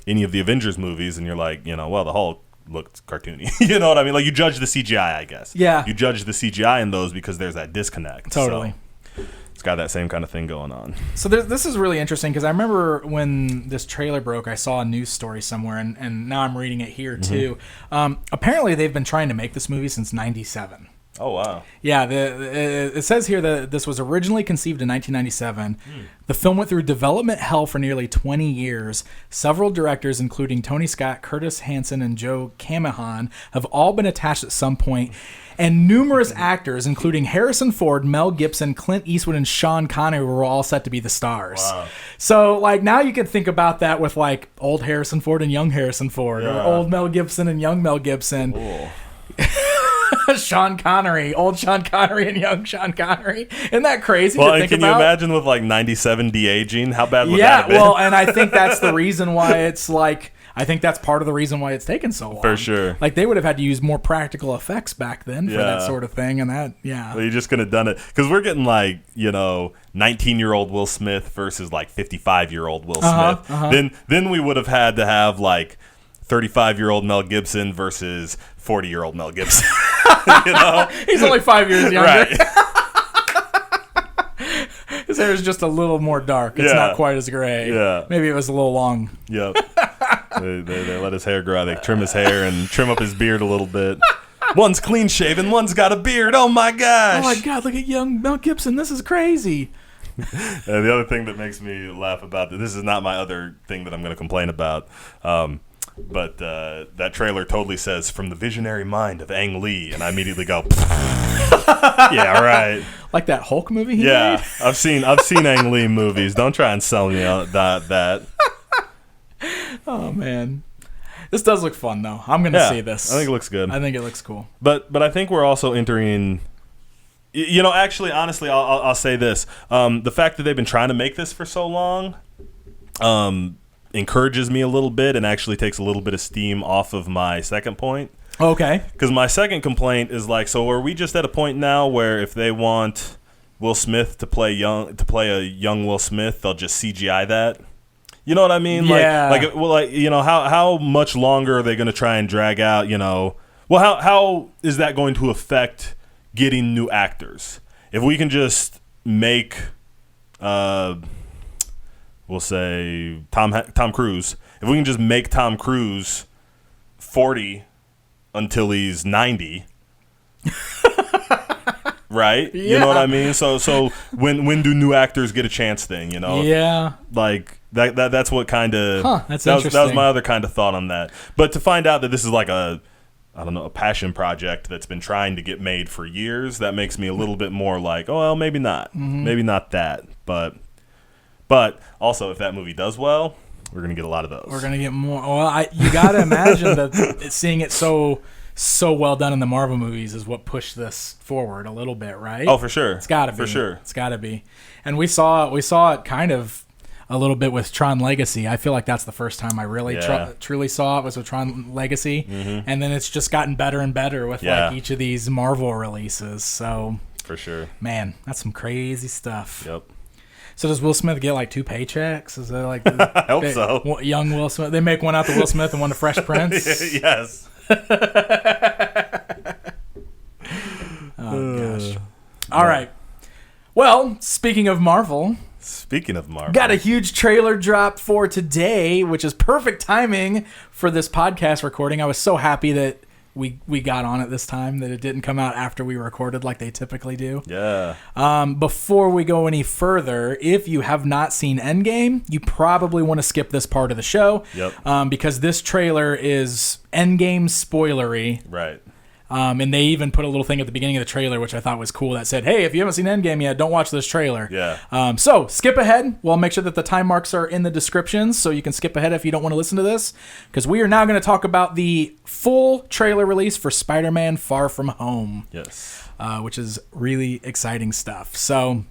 C: any of the Avengers movies and you're like, the Hulk looked cartoony. You know what I mean? You judge the CGI, I guess.
B: Yeah.
C: You judge the CGI in those because there's that disconnect.
B: Totally.
C: So it's got that same kind of thing going on.
B: So this is really interesting because I remember when this trailer broke, I saw a news story somewhere, and now I'm reading it here too. Apparently, they've been trying to make this movie since '97.
C: Oh, wow.
B: Yeah, it says here that this was originally conceived in 1997. The film went through development hell for nearly 20 years. Several directors, including Tony Scott, Curtis Hanson, and Joe Camahan, have all been attached at some point. And numerous actors, including Harrison Ford, Mel Gibson, Clint Eastwood, and Sean Connery, were all set to be the stars.
C: Wow.
B: So, now you can think about that with, old Harrison Ford and young Harrison Ford, or old Mel Gibson and young Mel Gibson.
C: Cool.
B: Sean Connery, old Sean Connery and young Sean Connery. Isn't that crazy to think
C: can
B: about?
C: You imagine with 97 de-aging? How bad would that have been?
B: Yeah, well, and I think that's the reason why it's I think that's part of the reason why it's taken so long.
C: For sure.
B: They would have had to use more practical effects back then for that sort of thing, and that, yeah.
C: Well, you just could have done it. Because we're getting 19-year-old Will Smith versus 55-year-old Will Smith. Then we would have had to have 35-year-old Mel Gibson versus 40-year-old Mel Gibson. You know,
B: He's only 5 years younger.
C: right?
B: His hair is just a little more dark. It's not quite as gray.
C: Yeah.
B: Maybe it was a little long.
C: Yep. They let his hair grow. They trim his hair and trim up his beard a little bit. One's clean shaven, one's got a beard. Oh my gosh!
B: Oh my God! Look at young Mel Gibson. This is crazy.
C: The other thing that makes me laugh about this is not my other thing that I'm going to complain about, but that trailer totally says "from the visionary mind of Ang Lee," and I immediately go, "Yeah, right."
B: Like that Hulk movie he
C: Yeah,
B: made?
C: I've seen Ang Lee movies. Don't try and sell me on that.
B: Oh man, this does look fun though. I'm gonna see this.
C: I think it looks good.
B: I think it looks cool.
C: But I think we're also entering. You know, actually, honestly, I'll say this: the fact that they've been trying to make this for so long encourages me a little bit, and actually takes a little bit of steam off of my second point.
B: Okay.
C: Because my second complaint is like, so are we just at a point now where if they want Will Smith to play a young Will Smith, they'll just CGI that? You know what I mean?
B: Yeah.
C: Like you know, how much longer are they going to try and drag out? You know, well, how is that going to affect getting new actors? If we can just make, we'll say Tom Cruise. If we can just make Tom Cruise 40 until he's 90, right?
B: Yeah.
C: You know what I mean? So when do new actors get a chance thing? You know?
B: Yeah.
C: Like that's what kind of
B: That's
C: that
B: interesting.
C: was my other kind of thought on that. But to find out that this is like a passion project that's been trying to get made for years, that makes me a little bit more like, oh well, maybe not, maybe not that. But also, if that movie does well, we're gonna get a lot of those.
B: We're gonna get more. Well, you gotta imagine that seeing it so well done in the Marvel movies is what pushed this forward a little bit, right?
C: Oh, for sure.
B: It's gotta be.
C: For sure.
B: It's gotta be. And we saw it kind of a little bit with Tron Legacy. I feel like that's the first time I really truly saw it was with Tron Legacy, and then it's just gotten better and better with like each of these Marvel releases. So
C: for sure,
B: man, that's some crazy stuff.
C: Yep.
B: So does Will Smith get like 2 paychecks? Is that like
C: I hope so.
B: Young Will Smith? They make one out to Will Smith and one to Fresh Prince.
C: Yes.
B: Oh gosh. All right. Well, speaking of Marvel, got a huge trailer drop for today, which is perfect timing for this podcast recording. I was so happy that we got on it this time, that it didn't come out after we recorded like they typically do.
C: Yeah.
B: Before we go any further, if you have not seen Endgame, you probably want to skip this part of the show.
C: Yep.
B: Because this trailer is Endgame spoilery.
C: Right.
B: And they even put a little thing at the beginning of the trailer, which I thought was cool, that said, hey, if you haven't seen Endgame yet, don't watch this trailer.
C: Yeah.
B: So skip ahead. We'll make sure that the time marks are in the descriptions, so you can skip ahead if you don't want to listen to this, because we are now going to talk about the full trailer release for Spider-Man Far From Home.
C: Yes.
B: Which is really exciting stuff. So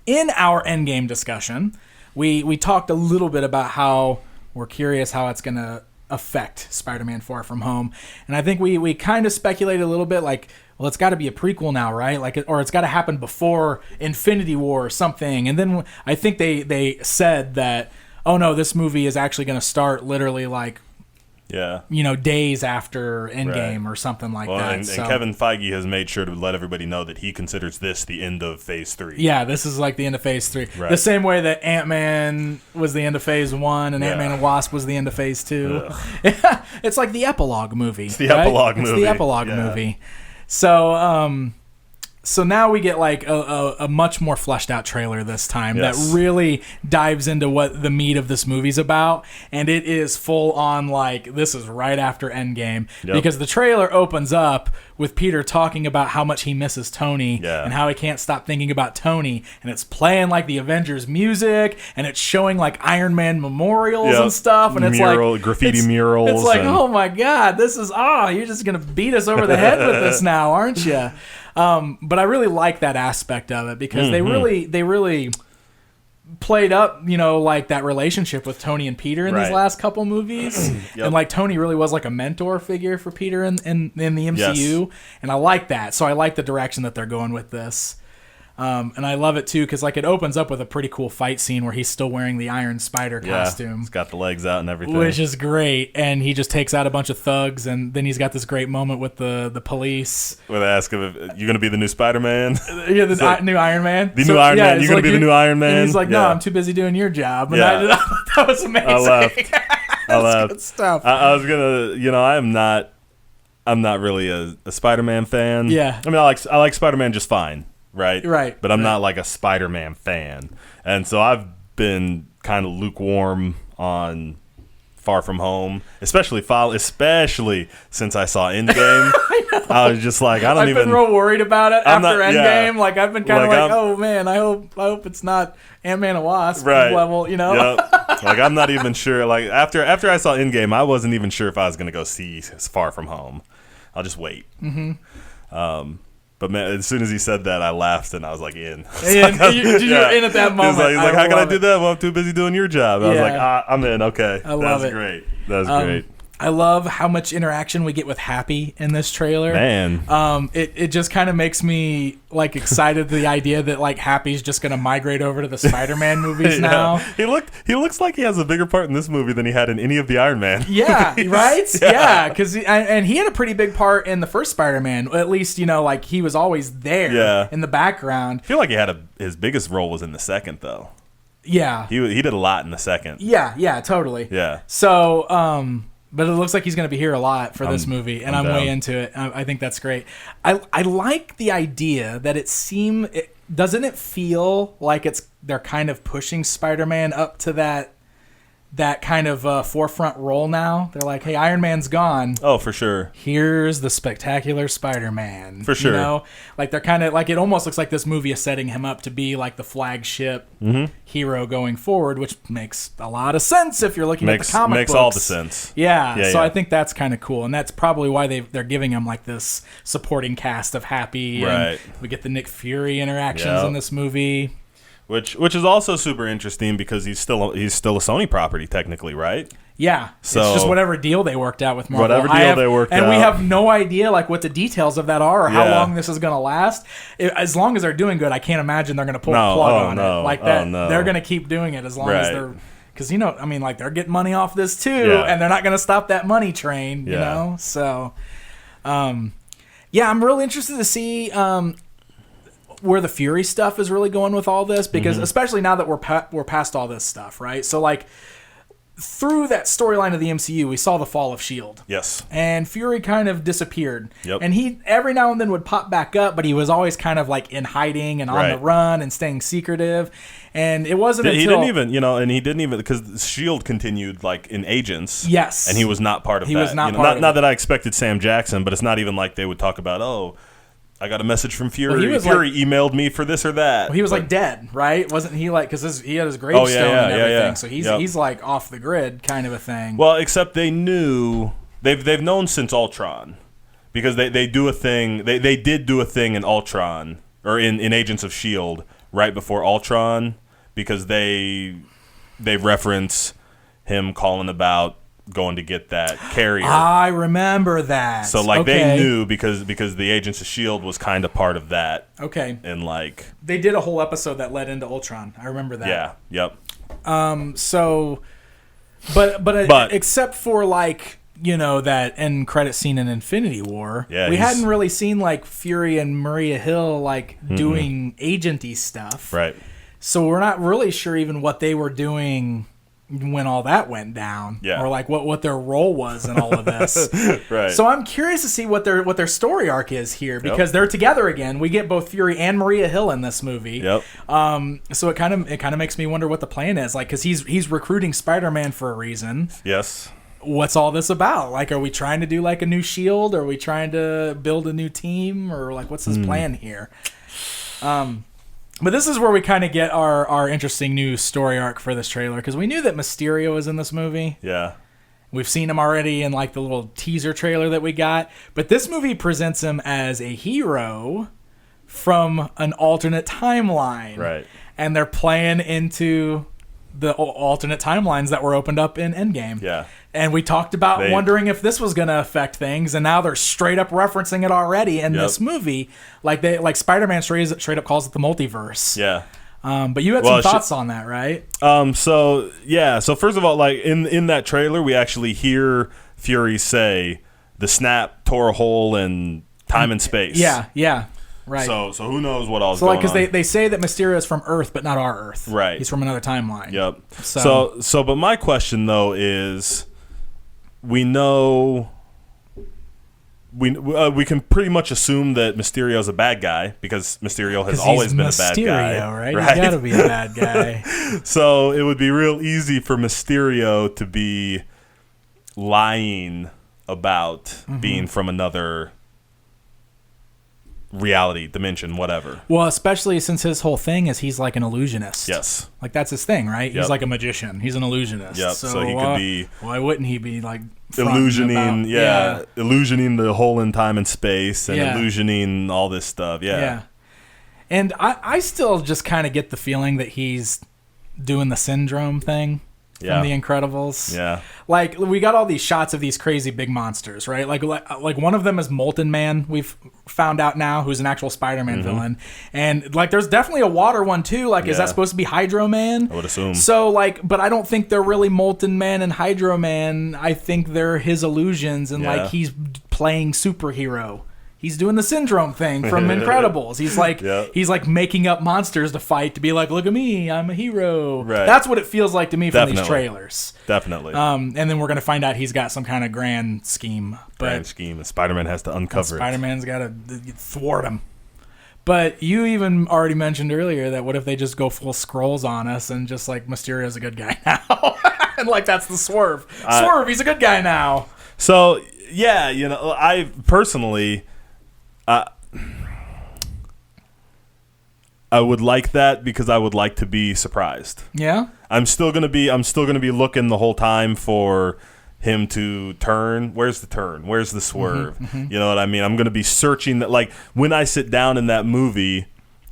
B: in our Endgame discussion, we talked a little bit about how we're curious how it's going to affect Spider-Man Far From Home. And I think we kind of speculated a little bit like, well, it's got to be a prequel now, right? Like, or it's got to happen before Infinity War or something. And then I think they said that, oh no, this movie is actually going to start literally like, days after Endgame or something like that.
C: And Kevin Feige has made sure to let everybody know that he considers this the end of Phase 3.
B: Yeah, this is like the end of Phase 3.
C: Right.
B: The same way that Ant-Man was the end of Phase 1 and Ant-Man and Wasp was the end of Phase 2. It's like the epilogue movie.
C: It's the epilogue movie.
B: It's the epilogue movie. So now we get like a much more fleshed out trailer this time that really dives into what the meat of this movie's about, and it is full on like this is right after Endgame because the trailer opens up with Peter talking about how much he misses Tony and how he can't stop thinking about Tony, and it's playing like the Avengers music, and it's showing like Iron Man memorials and stuff, and it's like
C: graffiti murals.
B: It's like, oh my god, this is you're just gonna beat us over the head with this now, aren't you? But I really like that aspect of it because they really played up, like that relationship with Tony and Peter in these last couple movies. And like Tony really was like a mentor figure for Peter in the MCU. And I like that. So I like the direction that they're going with this. And I love it too because like it opens up with a pretty cool fight scene where he's still wearing the Iron Spider costume.
C: He's got the legs out and everything,
B: which is great. And he just takes out a bunch of thugs, and then he's got this great moment with the police.
C: Where they ask him, if you're going to be the new Spider-Man?
B: Yeah, the new Iron Man.
C: The new Iron Man. You're going to be the new Iron Man?
B: And he's like, no, I'm too busy doing your job. And that was amazing.
C: I laughed.
B: That's good stuff.
C: I was going to, I'm not really a Spider-Man fan.
B: Yeah.
C: I mean, I like Spider-Man just fine, right?
B: Right.
C: But I'm not like a Spider-Man fan. And so I've been kind of lukewarm on Far From Home, especially since I saw Endgame. I was just like, I've
B: been real worried about it after Endgame. Like I've been kind of like, oh man, I hope it's not Ant-Man and Wasp level,
C: Yep. Like I'm not even sure. Like after I saw Endgame, I wasn't even sure if I was gonna go see Far From Home. I'll just wait. Mm-hmm. But man, as soon as he said that, I laughed and I was like, in.
B: You're in at that moment.
C: He's like, how can I do that? Well, I'm too busy doing your job. I was like, I'm in. Okay.
B: I love it.
C: Great. That's great.
B: I love how much interaction we get with Happy in this trailer.
C: Man.
B: It just kind of makes me like excited the idea that like Happy's just going to migrate over to the Spider-Man movies now.
C: He looks like he has a bigger part in this movie than he had in any of the Iron Man.
B: Yeah, right? Yeah, because he had a pretty big part in the first Spider-Man. At least, like he was always there in the background.
C: I feel like he had his biggest role was in the second, though.
B: Yeah.
C: He did a lot in the second.
B: Yeah, totally.
C: Yeah.
B: So, but it looks like he's going to be here a lot for this movie, and I'm way into it. I think that's great. I like the idea that doesn't it feel like they're kind of pushing Spider-Man up to that kind of forefront role now? They're like, hey, Iron Man's gone.
C: Oh, for sure.
B: Here's the spectacular Spider-Man.
C: For sure.
B: Like they're kind of like, it almost looks like this movie is setting him up to be like the flagship hero going forward, which makes a lot of sense if you're looking at the comic books.
C: Makes all the sense.
B: Yeah. So I think that's kind of cool, and that's probably why they're giving him like this supporting cast of Happy.
C: Right.
B: And we get the Nick Fury interactions in this movie.
C: Which is also super interesting because he's still a Sony property technically, right?
B: Yeah,
C: so
B: it's just whatever deal they worked out with Marvel.
C: And
B: we have no idea like what the details of that are or how long this is going to last. As long as they're doing good, I can't imagine they're going to pull a plug on it like that. They're going to keep doing it as long as they're, because they're getting money off this too, and they're not going to stop that money train. You know, so I'm really interested to see where the Fury stuff is really going with all this, because especially now that we're past all this stuff, right? So like through that storyline of the MCU, we saw the fall of S.H.I.E.L.D.
C: Yes.
B: And Fury kind of disappeared.
C: Yep.
B: And he every now and then would pop back up, but he was always kind of like in hiding and on the run and staying secretive. And it wasn't until...
C: He didn't even, because S.H.I.E.L.D. continued like in Agents.
B: Yes.
C: And he was not part of that.
B: He was not part of it. Not
C: that I expected Sam Jackson, but it's not even like they would talk about, I got a message from Fury.
B: Well,
C: Fury emailed me for this or that.
B: Well, he was like dead, right? Wasn't he like, because he had his gravestone and everything, so he's like off the grid kind of a thing.
C: Well, except they knew, they've known since Ultron, because they do a thing, they did do a thing in Ultron, or in Agents of S.H.I.E.L.D. right before Ultron, because they reference him calling about going to get that carrier.
B: I remember that.
C: So they knew because the Agents of S.H.I.E.L.D. was kind of part of that.
B: Okay.
C: And like
B: they did a whole episode that led into Ultron. I remember that.
C: Yeah. Yep.
B: So, but except for like that end credit scene in Infinity War, we hadn't really seen like Fury and Maria Hill like doing agenty stuff.
C: Right.
B: So we're not really sure even what they were doing when all that went down, or like what their role was in all of this.
C: Right.
B: So I'm curious to see what their story arc is here, because they're together again. We get both Fury and Maria Hill in this movie.
C: Yep.
B: So it kind of makes me wonder what the plan is, like, because he's recruiting Spider-Man for a reason.
C: Yes.
B: What's all this about? Like, are we trying to do like a new Shield? Are we trying to build a new team? Or like, what's his plan here? But this is where we kind of get our interesting new story arc for this trailer, because we knew that Mysterio was in this movie.
C: Yeah.
B: We've seen him already in like the little teaser trailer that we got. But this movie presents him as a hero from an alternate timeline.
C: Right.
B: And they're playing into the alternate timelines that were opened up in Endgame.
C: Yeah.
B: And we talked about wondering if this was going to affect things, and now they're straight up referencing it already in this movie. Like Spider-Man straight up calls it the multiverse.
C: Yeah.
B: But you had some thoughts on that, right?
C: So first of all, like in that trailer, we actually hear Fury say the snap tore a hole in time and space.
B: Yeah. Right.
C: So who knows what all's going on?
B: Because they say that Mysterio is from Earth, but not our Earth.
C: Right.
B: He's from another timeline.
C: Yep. So but my question though is, we know we can pretty much assume that Mysterio's a bad guy because Mysterio has always been a bad guy.
B: Right? He's got to be a bad guy.
C: So it would be real easy for Mysterio to be lying about being from another reality, dimension, whatever.
B: Well, especially since his whole thing is he's like an illusionist.
C: Yes.
B: Like that's his thing, right?
C: Yep.
B: He's like a magician. He's an illusionist.
C: Yep. So he could be...
B: Why wouldn't he be like...
C: illusioning, illusioning the hole in time and space and illusioning all this stuff. Yeah.
B: And I still just kind of get the feeling that he's doing the syndrome thing from The Incredibles.
C: Yeah.
B: Like, we got all these shots of these crazy big monsters, right? Like one of them is Molten Man, we've found out now, who's an actual Spider-Man villain. And, like, there's definitely a water one, too. Like, is that supposed to be Hydro Man?
C: I would assume.
B: So, like, but I don't think they're really Molten Man and Hydro Man. I think they're his illusions, and, like, he's playing superhero. He's doing the syndrome thing from Incredibles. He's like making up monsters to fight to be like, look at me, I'm a hero.
C: Right.
B: That's what it feels like to me from these trailers.
C: Definitely.
B: And then we're gonna find out he's got some kind of grand scheme.
C: And Spider-Man has to uncover it.
B: Spider-Man's got to thwart him. But you even already mentioned earlier that what if they just go full Skrulls on us and just like Mysterio's a good guy now, and like that's the swerve. He's a good guy now.
C: So yeah, I personally. I would like that because I would like to be surprised.
B: Yeah.
C: I'm still gonna be looking the whole time for him to turn. Where's the turn? Where's the swerve? You know what I mean? I'm gonna be searching that. Like when I sit down in that movie,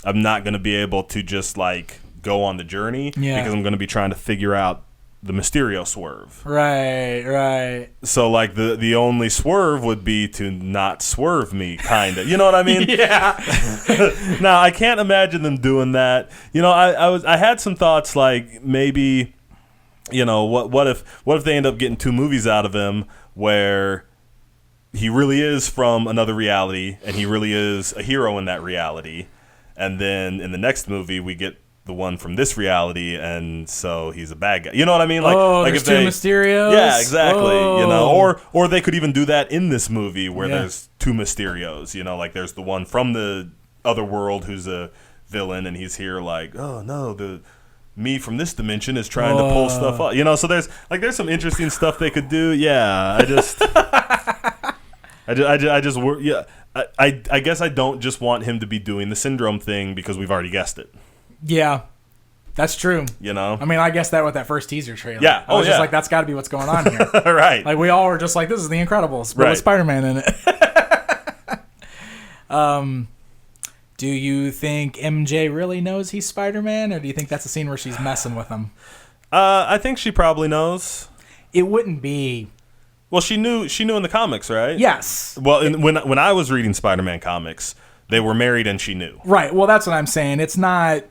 C: I'm not gonna be able to just like go on the journey because I'm gonna be trying to figure out the Mysterio swerve.
B: Right.
C: So like the only swerve would be to not swerve me, kind of. You know what I mean?
B: Yeah.
C: Now I can't imagine them doing that. I had some thoughts like maybe, what if they end up getting 2 movies out of him where he really is from another reality and he really is a hero in that reality, and then in the next movie we get the one from this reality, and so he's a bad guy. You know what I mean? Like
B: if 2 Mysterios?
C: Yeah, exactly. Or they could even do that in this movie where there's 2 Mysterios. Like there's the one from the other world who's a villain, and he's here like, oh no, the me from this dimension is trying to pull stuff up. So there's some interesting stuff they could do. Yeah, I guess I don't just want him to be doing the syndrome thing because we've already guessed it.
B: Yeah, that's true.
C: I
B: mean, I guessed that with that first teaser trailer.
C: Yeah.
B: I was just like, that's got to be what's going on here.
C: Right.
B: Like, we all were just like, this is The Incredibles, but with Spider-Man in it. Do you think MJ really knows he's Spider-Man, or do you think that's a scene where she's messing with him?
C: I think she probably knows.
B: It wouldn't be...
C: Well, she knew in the comics, right?
B: Yes.
C: Well, when I was reading Spider-Man comics, they were married and she knew.
B: Right. Well, that's what I'm saying. It's not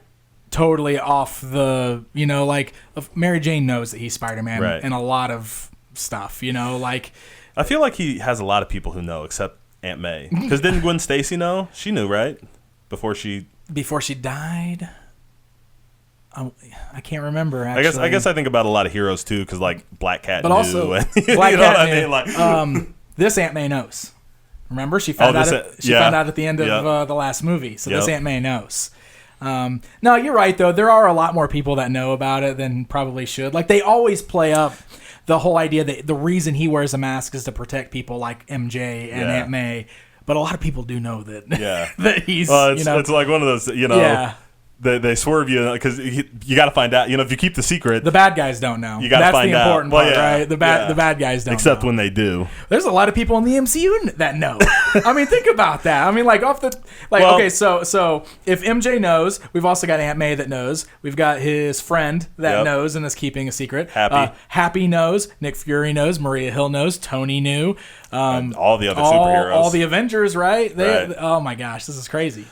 B: totally off the, like Mary Jane knows that he's Spider-Man in a lot of stuff, like.
C: I feel like he has a lot of people who know except Aunt May. Because didn't Gwen Stacy know? She knew, right? Before she died? I can't remember, actually. I guess I think about a lot of heroes, too, because, like, Black Cat
B: but
C: knew.
B: Also, Black Cat knew. Like, this Aunt May knows. Remember? She found out at the end of the last movie. So this Aunt May knows. No, you're right, though. There are a lot more people that know about it than probably should. Like, they always play up the whole idea that the reason he wears a mask is to protect people like MJ and Aunt May. But a lot of people do know that, that he's,
C: it's like one of those, they swerve you because you got to find out. If you keep the secret,
B: the bad guys don't know.
C: You got to find out.
B: That's the important part, right? The bad guys don't.
C: Except
B: know.
C: when they do.
B: There's a lot of people in the MCU that know. I mean, think about that. I mean, okay, so if MJ knows, we've also got Aunt May that knows. We've got his friend that knows and is keeping a secret. Happy knows. Nick Fury knows. Maria Hill knows. Tony knew.
C: All the other superheroes.
B: All the Avengers, right? Oh my gosh, this is crazy.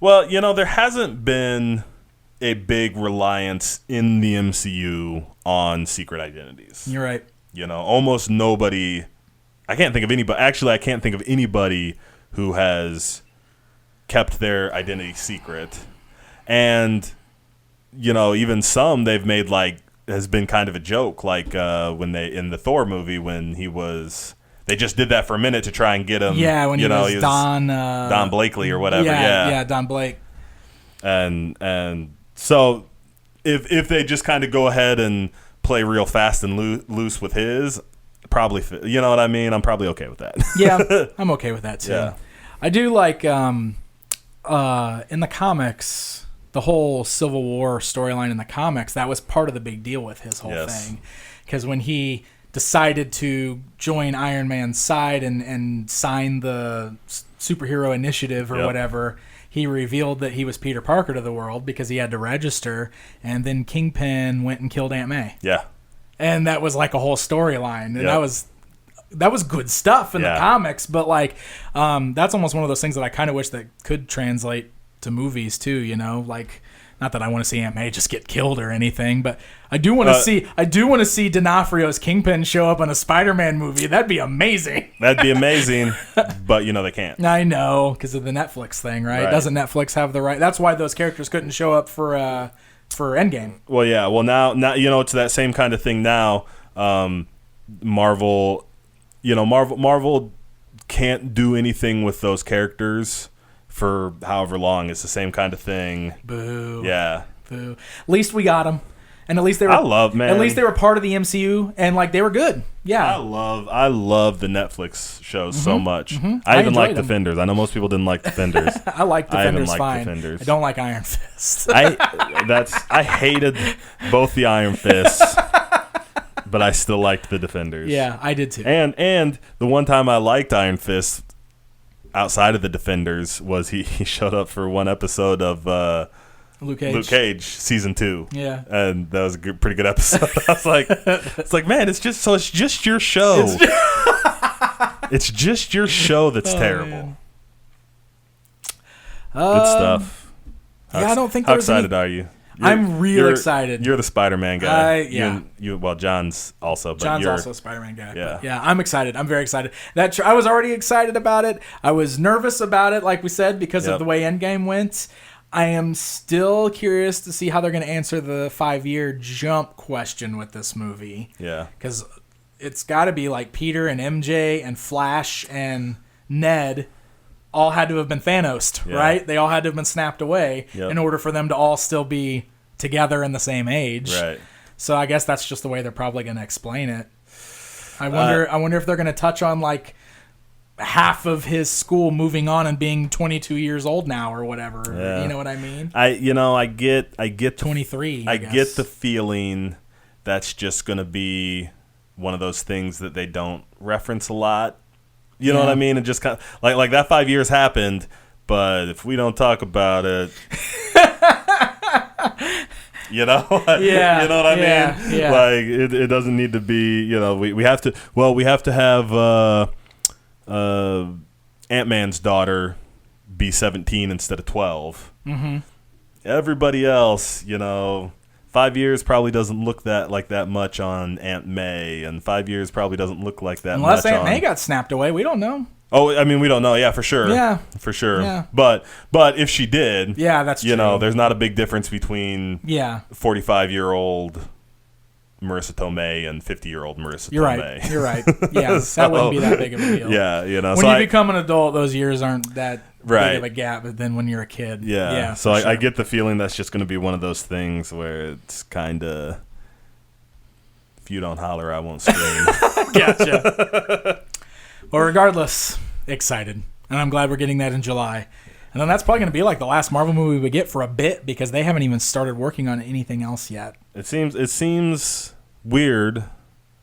C: Well, there hasn't been a big reliance in the MCU on secret identities.
B: You're right.
C: Almost nobody. I can't think of anybody. Actually, I can't think of anybody who has kept their identity secret. And, even some they've made has been kind of a joke. Like when in the Thor movie when he was. They just did that for a minute to try and get him.
B: Yeah, when he was
C: Don Blakely or whatever.
B: Yeah, Don Blake.
C: And so if they just kind of go ahead and play real fast and loose with his, probably, you know what I mean? I'm probably okay with that.
B: Yeah, I'm okay with that too.
C: Yeah.
B: I do like in the comics, the whole Civil War storyline in the comics, that was part of the big deal with his whole thing. Because when he decided to join Iron Man's side and sign the superhero initiative or whatever, he revealed that he was Peter Parker to the world because he had to register, and then Kingpin went and killed Aunt May.
C: Yeah.
B: And that was like a whole storyline, and that was good stuff in the comics, but that's almost one of those things that I kind of wish that could translate to movies too, not that I want to see Aunt May just get killed or anything, but I do want to see D'Onofrio's Kingpin show up in a Spider-Man movie. That'd be amazing.
C: That'd be amazing, but they can't.
B: I know, because of the Netflix thing, right? Doesn't Netflix have the right? That's why those characters couldn't show up for Endgame.
C: Well, yeah. Well, now it's that same kind of thing now. Marvel can't do anything with those characters for however long. It's the same kind of thing.
B: Boo.
C: Yeah.
B: Boo. At least we got them. And at least they were. At least they were part of the MCU, and they were good. Yeah.
C: I love the Netflix shows so much. I even like Defenders. I know most people didn't like Defenders.
B: I like Defenders.
C: Defenders.
B: I don't like Iron Fist.
C: I hated both the Iron Fists, but I still liked the Defenders.
B: Yeah, I did too.
C: And the one time I liked Iron Fist outside of the Defenders was he showed up for one episode of
B: Luke Cage
C: season 2.
B: Yeah,
C: and that was a pretty good episode. I was like, man, it's just your show. It's just your show that's terrible.
B: Man.
C: Good stuff.
B: I don't think.
C: How excited are you?
B: I'm real excited.
C: You're the Spider-Man guy.
B: Yeah.
C: Well, John's also. But
B: John's also a Spider-Man guy.
C: Yeah.
B: Yeah, I'm excited. I'm very excited. I was already excited about it. I was nervous about it, like we said, because of the way Endgame went. I am still curious to see how they're going to answer the 5-year jump question with this movie.
C: Yeah.
B: Because it's got to be like Peter and MJ and Flash and Ned all had to have been Thanos, right? They all had to have been snapped away in order for them to all still be together in the same age.
C: Right.
B: So I guess that's just the way they're probably going to explain it. I wonder if they're going to touch on half of his school moving on and being 22 years old now or whatever.
C: Yeah.
B: You know what I mean?
C: I get
B: 23.
C: I get the feeling that's just going to be one of those things that they don't reference a lot. You know what I mean? And just kind of like that 5 years happened, but if we don't talk about it, you know,
B: yeah,
C: you know what I mean?
B: Yeah.
C: It doesn't need to be, we have to have Ant-Man's daughter be 17 instead of 12. Mm-hmm. Everybody else, 5 years probably doesn't look that much on Aunt May, and 5 years probably doesn't look like that
B: unless
C: much
B: Aunt May got snapped away. We don't know.
C: Oh, I mean, we don't know. Yeah, for sure.
B: Yeah,
C: for sure.
B: Yeah.
C: But if she did,
B: that's true.
C: There's not a big difference between 45-year-old Marissa Tomei and 50-year-old Marissa Tomei.
B: You're right. Yeah, that wouldn't be that big of a deal.
C: Yeah,
B: when you become an adult, those years aren't that
C: big
B: of a gap. But then when you're a kid,
C: So I get the feeling that's just going to be one of those things where it's kind of, if you don't holler, I won't scream.
B: Gotcha. Well, regardless, excited, and I'm glad we're getting that in July. And then that's probably going to be like the last Marvel movie we get for a bit because they haven't even started working on anything else yet.
C: It seems weird.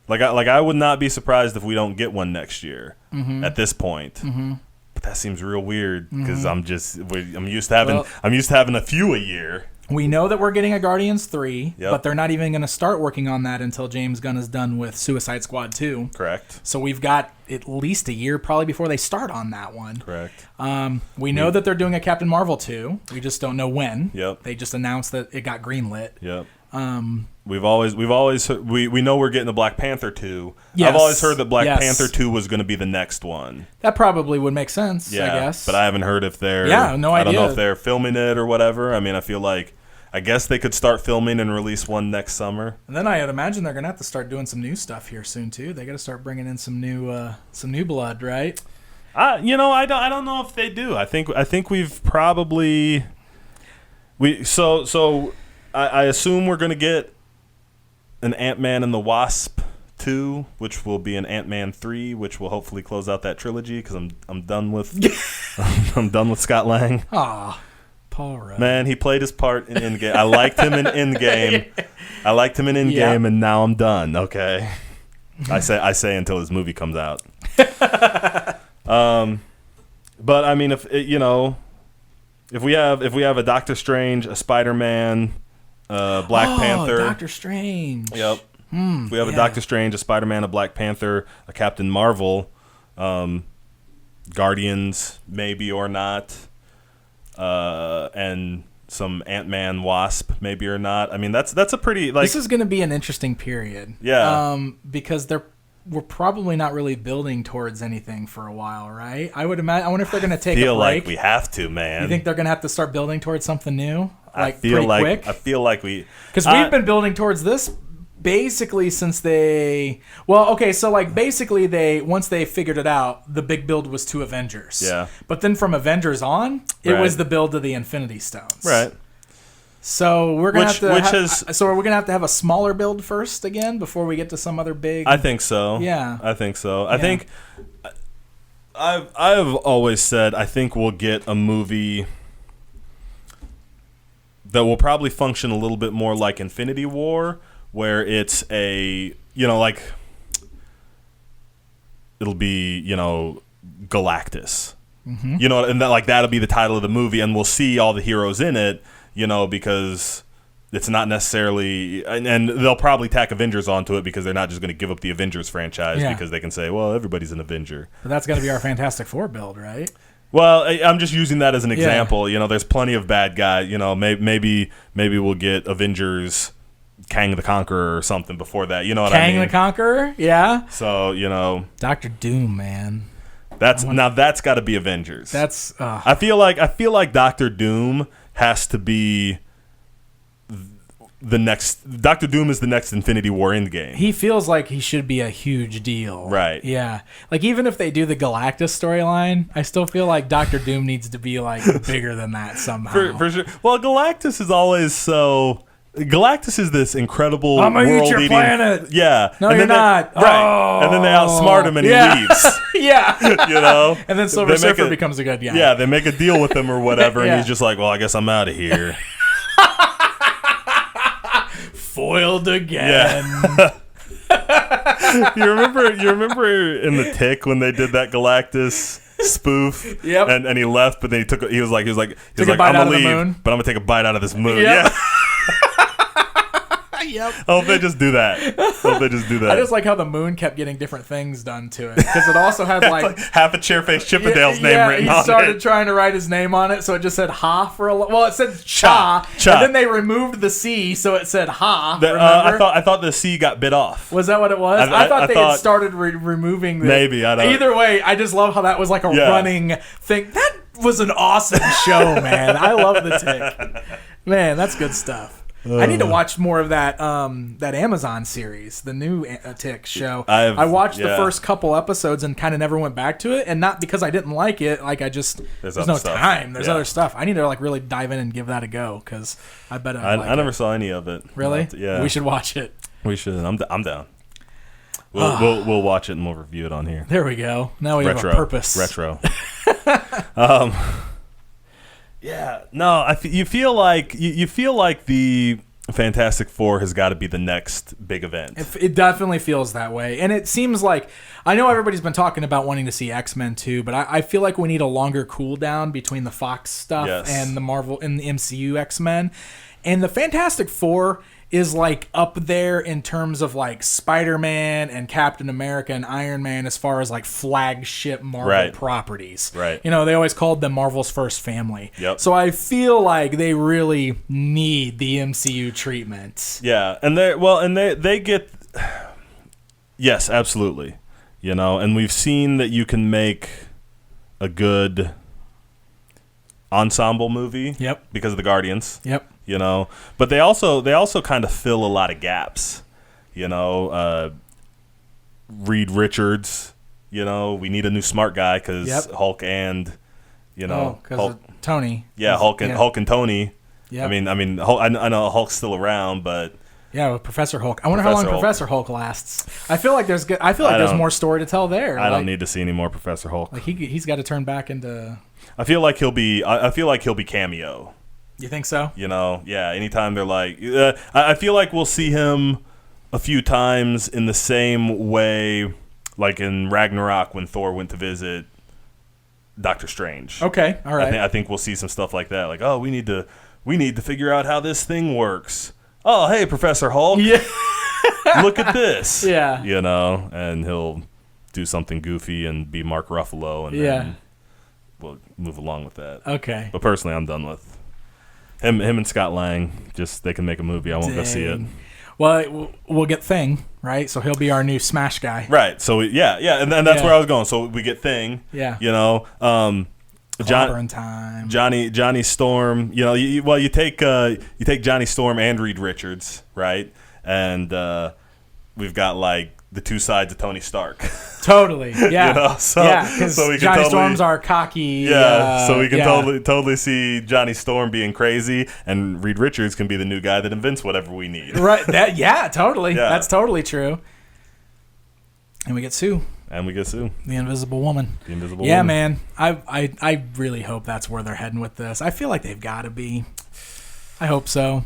C: Like I would not be surprised if we don't get one next year at this point. Mm-hmm. But that seems real weird because I'm used to having a few a year.
B: We know that we're getting a Guardians 3, but they're not even going to start working on that until James Gunn is done with Suicide Squad 2.
C: Correct.
B: So we've got at least a year probably before they start on that one.
C: Correct.
B: We know that they're doing a Captain Marvel 2. We just don't know when.
C: Yep.
B: They just announced that it got greenlit.
C: Yep. We know we're getting a Black Panther 2.
B: Yes.
C: I've always heard that Black Panther 2 was going to be the next one.
B: That probably would make sense, I guess.
C: But I haven't heard if they're
B: no idea.
C: I don't know if they're filming it or whatever. I mean, I guess they could start filming and release one next summer.
B: And then I'd imagine they're going to have to start doing some new stuff here soon too. They got to start bringing in some new blood, right?
C: I don't know if they do. I think we've probably I assume we're going to get an Ant-Man and the Wasp 2, which will be an Ant-Man 3, which will hopefully close out that trilogy because I'm done with I'm done with Scott Lang.
B: Ah, Paul Rudd.
C: Man, he played his part in Endgame. I liked him in Endgame. And now I'm done. Okay, I say until his movie comes out. But I mean, if we have a Doctor Strange, a Spider-Man, Black Panther,
B: Doctor Strange.
C: Yep. We have a Doctor Strange, a Spider-Man, a Black Panther, a Captain Marvel, Guardians, maybe or not, and some Ant-Man, Wasp, maybe or not. I mean, that's a pretty
B: This is going to be an interesting period.
C: Yeah.
B: Because we're probably not really building towards anything for a while, right? I would imagine. I wonder if they're going to take a break.
C: I feel like we have to, man.
B: You think they're going to have to start building towards something new?
C: I feel like
B: because we've been building towards this basically since basically once they figured it out, the big build was to Avengers.
C: Yeah.
B: But then from Avengers on, it was the build to the Infinity Stones.
C: Right.
B: So we're gonna have to have a smaller build first again before we get to some other big.
C: I think so.
B: Yeah.
C: I think so. I think I've always said I think we'll get a movie that will probably function a little bit more like Infinity War, where it's it'll be, Galactus. Mm-hmm. And that'll be the title of the movie, and we'll see all the heroes in it, because it's not necessarily, and they'll probably tack Avengers onto it because they're not just going to give up the Avengers franchise because they can say, well, everybody's an Avenger.
B: But that's going to be our Fantastic Four build, right?
C: Well, I'm just using that as an example. There's plenty of bad guys. Maybe we'll get Avengers, Kang the Conqueror or something before that. You know what I mean?
B: Kang the Conqueror, yeah.
C: So
B: Doctor Doom, man.
C: That's got to be Avengers.
B: That's.
C: I feel like Doctor Doom has to be the next. Doctor Doom is the next Infinity War Endgame.
B: He feels like he should be a huge deal.
C: Right.
B: Yeah. Like, even if they do the Galactus storyline, I still feel like Doctor Doom needs to be, bigger than that somehow.
C: For sure. Well, Galactus is always so... Galactus is this incredible
B: I'm gonna
C: world-eating...
B: eat your planet!
C: Yeah.
B: No, you're not.
C: Right. And then they outsmart him and he leaves.
B: Yeah. And then Silver Surfer becomes a good guy.
C: Yeah, they make a deal with him or whatever, and he's just like, well, I guess I'm out of here.
B: Foiled again.
C: Yeah. You remember in The Tick when they did that Galactus spoof?
B: Yep.
C: And he left, but then he was like,
B: took a bite
C: I'm
B: out
C: gonna
B: of the
C: leave,
B: moon.
C: but I'm gonna take a bite out of this moon.
B: Yep.
C: Yeah.
B: Yep.
C: I hope they just do that.
B: I just like how the moon kept getting different things done to it because it also had like
C: half a Chairface Chippendale's name written on it.
B: He started trying to write his name on it, so it just said Ha for it said Cha, and then they removed the C, so it said Ha.
C: I thought the C got bit off.
B: Was that what it was? I thought they had started removing the...
C: Maybe, I don't...
B: Either way, I just love how that was like a running thing. That was an awesome show, man. I love The Tick. Man, that's good stuff. I need to watch more of that Amazon series, the new Tick show. I watched the first couple episodes and kind of never went back to it, and not because I didn't like it. Like, there's no time. There's other stuff. I need to really dive in and give that a go because I bet
C: I never saw any of it.
B: Really?
C: Yeah.
B: We should watch it.
C: We should. I'm down. We'll watch it and we'll review it on here.
B: There we go. Now we have a purpose.
C: Retro. Yeah, no, you feel like the Fantastic Four has got to be the next big event.
B: It definitely feels that way, and it seems like I know everybody's been talking about wanting to see X-Men too, but I feel like we need a longer cool down between the Fox stuff and the Marvel and the MCU X-Men, and the Fantastic Four is like up there in terms of like Spider-Man and Captain America and Iron Man as far as like flagship Marvel properties.
C: Right.
B: You know, they always called them Marvel's first family.
C: Yep.
B: So I feel like they really need the MCU treatment.
C: Yeah, and they get yes, absolutely. You know, and we've seen that you can make a good ensemble movie.
B: Yep.
C: Because of the Guardians.
B: Yep.
C: You know, but they also kind of fill a lot of gaps. You know, Reed Richards. You know, we need a new smart guy because Hulk and Hulk,
B: Tony.
C: Yeah, Hulk and Tony.
B: Yeah.
C: I mean, Hulk, I know Hulk's still around, but
B: yeah, with Professor Hulk. I wonder how long Professor Hulk lasts. I feel like there's more story to tell there.
C: I don't need to see any more Professor Hulk.
B: Like he's got to turn back into.
C: I feel like he'll be cameo.
B: You think so?
C: You know, yeah. Anytime they're like, I feel like we'll see him a few times in the same way, like in Ragnarok when Thor went to visit Doctor Strange.
B: Okay, all right.
C: I think we'll see some stuff like that. Like, oh, we need to figure out how this thing works. Oh, hey, Professor Hulk.
B: Yeah.
C: Look at this.
B: Yeah.
C: You know, and he'll do something goofy and be Mark Ruffalo, and then we'll move along with that.
B: Okay.
C: But personally, I'm done with him and Scott Lang. Just they can make a movie. I won't go see it.
B: Well, we'll get Thing, right? So he'll be our new Smash guy.
C: Right. So and that's where I was going. So we get Thing.
B: Yeah.
C: You know, Johnny Storm. You know, you take Johnny Storm and Reed Richards, right? And we've got like the two sides of Tony Stark.
B: Totally, yeah.
C: You know?
B: Because Johnny Storm's our cocky.
C: Yeah, so we can totally see Johnny Storm being crazy, and Reed Richards can be the new guy that invents whatever we need.
B: Right, totally. Yeah. That's totally true. And we get Sue. The Invisible Woman. Yeah, man. I really hope that's where they're heading with this. I feel like they've got to be. I hope so.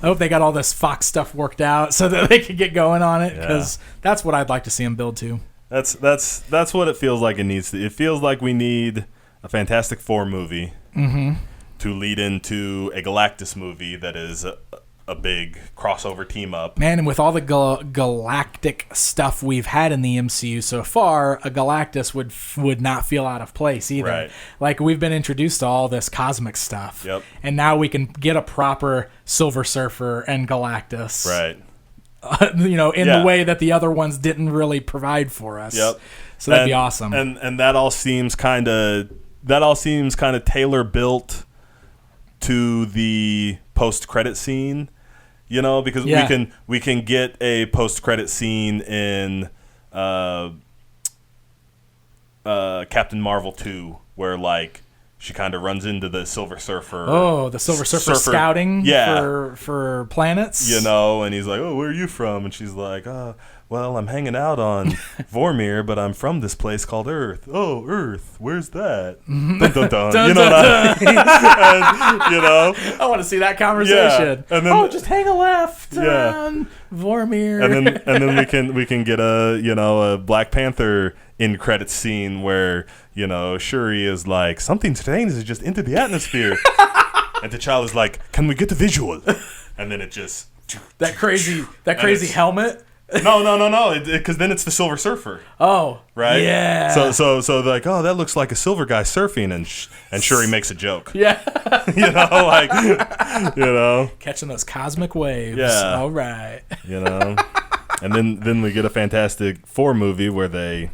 B: I hope they got all this Fox stuff worked out so that they can get going on it, because that's what I'd like to see them build to. That's
C: what it feels like it needs to. It feels like we need a Fantastic Four movie to lead into a Galactus movie that is a big crossover team up.
B: Man, and with all the galactic stuff we've had in the MCU so far, a Galactus would not feel out of place either.
C: Right.
B: Like, we've been introduced to all this cosmic stuff.
C: Yep.
B: And now we can get a proper Silver Surfer and Galactus.
C: Right.
B: In the way that the other ones didn't really provide for us.
C: Yep.
B: So that'd be awesome.
C: And that all seems kind of tailor built to the post-credit scene. You know, because we can get a post-credit scene in Captain Marvel 2 where like she kind of runs into the Silver Surfer.
B: Oh, the Silver Surfer scouting for planets.
C: You know, and he's like, "Oh, where are you from?" And she's like, well, I'm hanging out on Vormir, but I'm from this place called Earth. Oh, Earth, where's that? Dun, dun, dun. You know what I mean? And, you know,
B: I want to see that conversation.
C: Yeah. And then,
B: just hang a left on Vormir.
C: And then we can get a Black Panther end credits scene where Shuri is like, something strange has just entered the atmosphere, and T'Challa's like, can we get the visual? And then it just
B: that crazy helmet.
C: No, because then it's the Silver Surfer.
B: Oh,
C: right.
B: Yeah.
C: So they're like, oh, that looks like a silver guy surfing, and Shuri makes a joke.
B: Yeah.
C: Catching
B: those cosmic waves.
C: Yeah.
B: All right.
C: And then we get a Fantastic Four movie where they,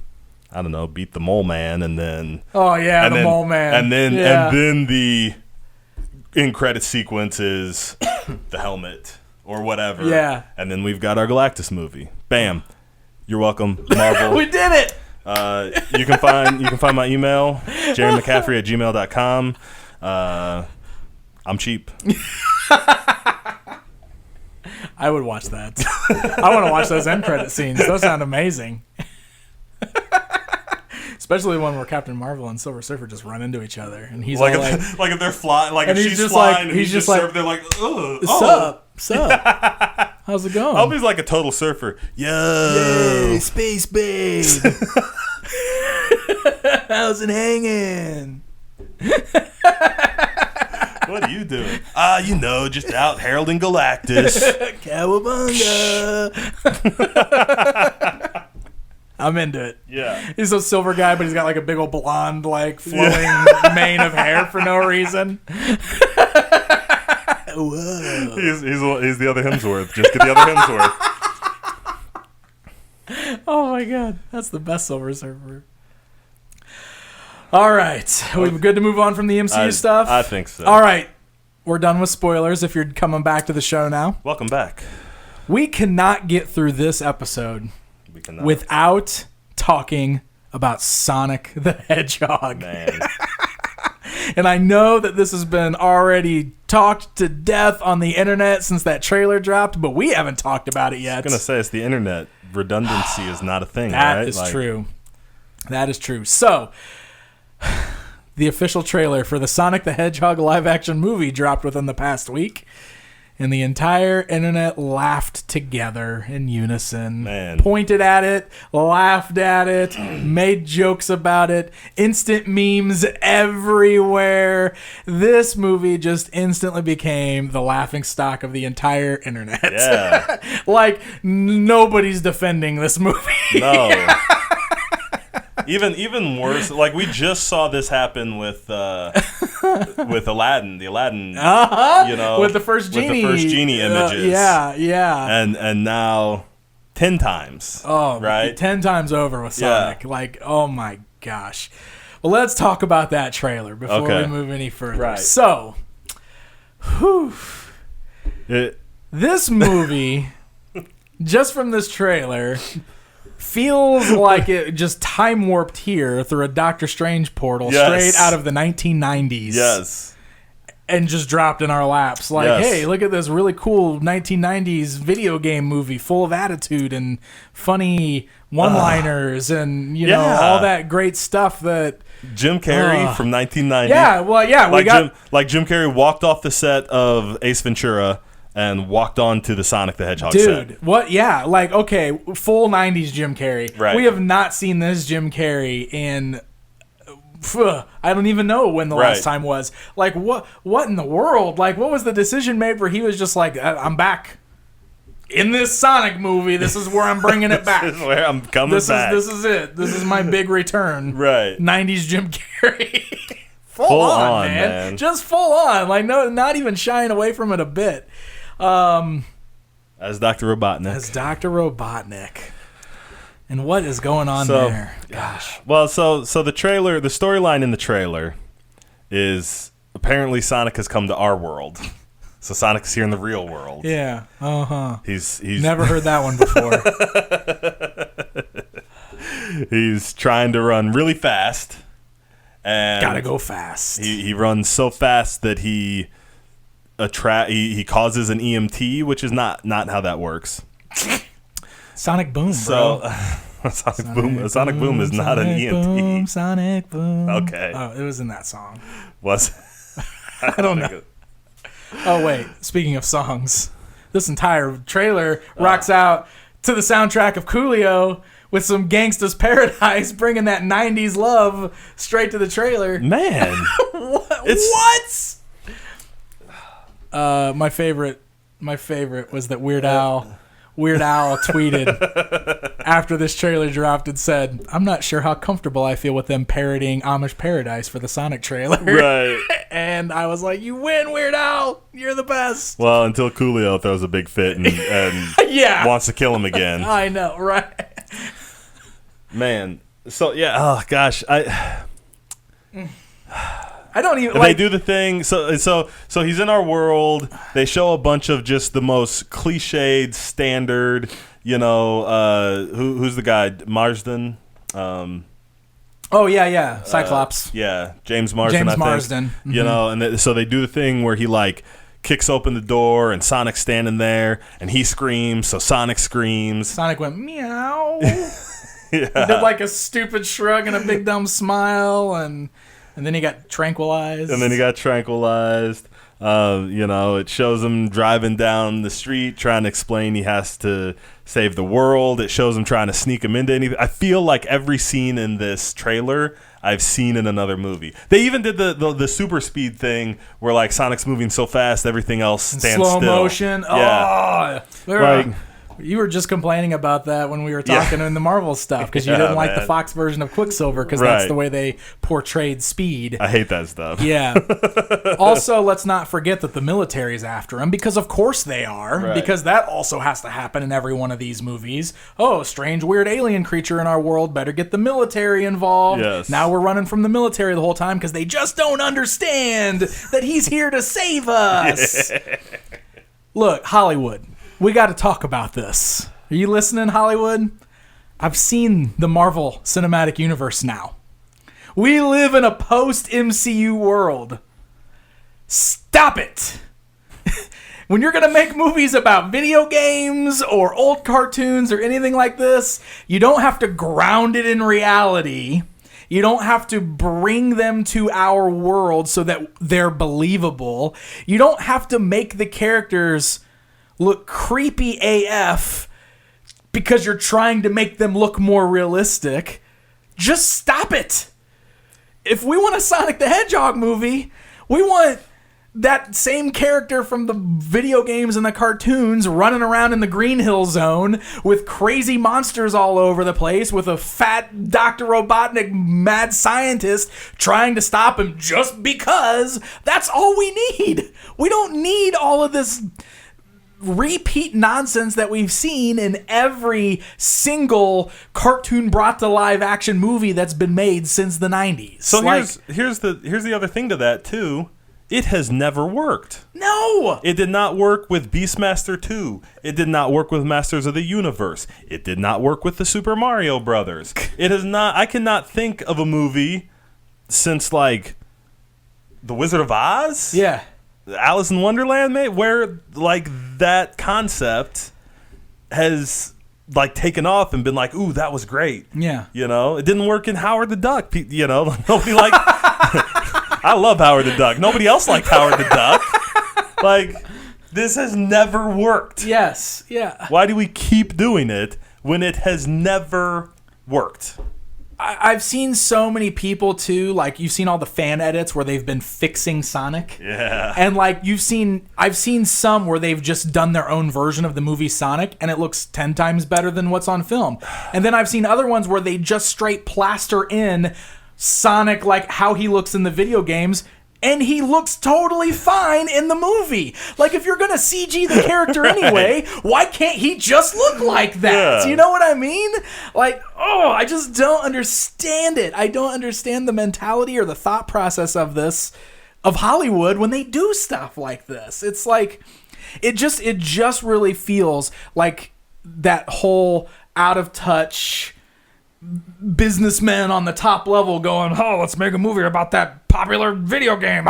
C: I don't know, beat the Mole Man, and then
B: Mole Man,
C: and then the end credit sequence is the helmet. Or whatever.
B: Yeah.
C: And then we've got our Galactus movie. Bam. You're welcome, Marvel.
B: We did it.
C: You can find my email, jerrymccaffrey@gmail.com. I'm cheap.
B: I would watch that. I want to watch those end credit scenes. Those sound amazing. Especially the one where Captain Marvel and Silver Surfer just run into each other, and he's
C: like,
B: all like,
C: like if they're flying, like if
B: and
C: she's flying, and
B: he's just like,
C: they're like, ugh,
B: sup, how's it going?
C: I hope he's like a total surfer.
B: Yay, space babe. How's it hanging?
C: What are you doing? Just out heralding Galactus.
B: Cowabunga. I'm into it.
C: Yeah.
B: He's a silver guy, but he's got like a big old blonde, like flowing mane of hair for no reason. Whoa.
C: He's the other Hemsworth. Just get the other Hemsworth.
B: Oh my god, that's the best Silver Surfer. All right, we're good to move on from the MCU stuff.
C: I think so.
B: All right, we're done with spoilers. If you're coming back to the show now,
C: Welcome back.
B: we cannot get through this episode without talking about Sonic the Hedgehog.
C: Man.
B: And I know that this has been already talked to death on the internet since that trailer dropped, but we haven't talked about it yet.
C: I was going to say, it's the internet. Redundancy is not a thing,
B: That
C: right?
B: is true. That is true. So, the official trailer for the Sonic the Hedgehog live-action movie dropped within the past week, and the entire internet laughed together in unison.
C: Man.
B: Pointed at it, laughed at it, made jokes about it, instant memes everywhere. This movie just instantly became the laughing stock of the entire internet.
C: Yeah.
B: Like, nobody's defending this movie.
C: No. Even worse, like we just saw this happen with Aladdin, the Aladdin,
B: with the first genie,
C: images,
B: yeah,
C: and now 10 times, right,
B: 10 times over with Sonic, like, oh my gosh. Well, let's talk about that trailer before we move any further.
C: Right.
B: So, this movie, just from this trailer, feels like it just time warped here through a Doctor Strange portal straight out of the 1990s.
C: Yes.
B: And just dropped in our laps. Like, hey, look at this really cool 1990s video game movie full of attitude and funny one-liners and, you know, all that great stuff that...
C: Jim Carrey from 1990.
B: Yeah, well, yeah.
C: Jim Carrey walked off the set of Ace Ventura and walked on to the Sonic the Hedgehog set.
B: Dude, what? Yeah, like, okay, full 90s Jim Carrey.
C: Right.
B: We have not seen this Jim Carrey in... I don't even know when the last time was. Like, what in the world? Like, what was the decision made where he was just like, I'm back in this Sonic movie. This is where I'm bringing it back.
C: This is where I'm coming back.
B: This is it. This is my big return.
C: Right.
B: 90s Jim Carrey. full on, man. Just full on. Like, no, not even shying away from it a bit.
C: As Dr.
B: Robotnik. And what is going on there? Gosh.
C: Well, so the storyline in the trailer is apparently Sonic has come to our world. So Sonic is here in the real world.
B: Yeah. Uh-huh.
C: He's
B: never heard that one before.
C: He's trying to run really fast. And
B: gotta go fast.
C: He runs so fast that he causes an EMT, which is not how that works.
B: Sonic Boom,
C: bro.
B: So,
C: Sonic Boom is not an EMT.
B: Sonic Boom.
C: Okay.
B: Oh, it was in that song.
C: Was
B: I don't know. Oh, wait. Speaking of songs, this entire trailer rocks out to the soundtrack of Coolio with some Gangsta's Paradise, bringing that 90s love straight to the trailer.
C: Man.
B: What? My favorite was that Weird Al tweeted after this trailer dropped and said, "I'm not sure how comfortable I feel with them parodying Amish Paradise for the Sonic trailer."
C: Right.
B: And I was like, "You win, Weird Al. You're the best."
C: Well, until Coolio throws a big fit and wants to kill him again.
B: I know, right?
C: Man. So, yeah. Oh, gosh. I
B: don't even.
C: They do the thing. So he's in our world. They show a bunch of just the most cliched, standard. You know, who's the guy? Marsden.
B: Oh yeah. Cyclops.
C: James Marsden.
B: Mm-hmm.
C: You know, and so they do the thing where he like kicks open the door and Sonic's standing there and he screams. So Sonic screams.
B: Sonic went meow. He did like a stupid shrug and a big dumb smile, and then he got tranquilized.
C: It shows him driving down the street trying to explain he has to save the world. It shows him trying to sneak him into anything. I feel like every scene in this trailer I've seen in another movie. They even did the super speed thing where like Sonic's moving so fast everything else stands
B: slow
C: still.
B: motion.
C: Yeah.
B: Oh, you were just complaining about that when we were talking in the Marvel stuff because you didn't like the Fox version of Quicksilver because that's the way they portrayed speed.
C: I hate that stuff.
B: Yeah. Also, let's not forget that the military's after him because of course they are, because that also has to happen in every one of these movies. Oh, strange, weird alien creature in our world. Better get the military involved.
C: Yes.
B: Now we're running from the military the whole time because they just don't understand that he's here to save us. Look, Hollywood. We got to talk about this. Are you listening, Hollywood? I've seen the Marvel Cinematic Universe now. We live in a post-MCU world. Stop it! When you're going to make movies about video games or old cartoons or anything like this, you don't have to ground it in reality. You don't have to bring them to our world so that they're believable. You don't have to make the characters look creepy AF because you're trying to make them look more realistic. Just stop it. If we want a Sonic the Hedgehog movie, we want that same character from the video games and the cartoons running around in the Green Hill Zone with crazy monsters all over the place with a fat Dr. Robotnik mad scientist trying to stop him just because. That's all we need. We don't need all of this repeat nonsense that we've seen in every single cartoon brought to live action movie that's been made since the 90s.
C: So here's the other thing to that too. It has never worked.
B: No!
C: It did not work with Beastmaster 2. It did not work with Masters of the Universe. It did not work with the Super Mario Brothers. It has not. I cannot think of a movie since like The Wizard of Oz.
B: Yeah.
C: Alice in Wonderland, mate, where like that concept has like taken off and been like, ooh, that was great.
B: Yeah.
C: You know, it didn't work in Howard the Duck. You know, nobody like. I love Howard the Duck. Nobody else liked Howard the Duck. Like, this has never worked.
B: Yes. Yeah.
C: Why do we keep doing it when it has never worked?
B: I've seen so many people too, like you've seen all the fan edits where they've been fixing Sonic.
C: Yeah.
B: And like I've seen some where they've just done their own version of the movie Sonic and it looks 10 times better than what's on film. And then I've seen other ones where they just straight plaster in Sonic like how he looks in the video games. And he looks totally fine in the movie. Like, if you're going to CG the character anyway, why can't he just look like that?
C: Yeah.
B: You know what I mean? Like, I just don't understand it. I don't understand the mentality or the thought process of this, of Hollywood, when they do stuff like this. It's like, it just really feels like that whole out of touch businessmen on the top level going, oh, let's make a movie about that popular video game.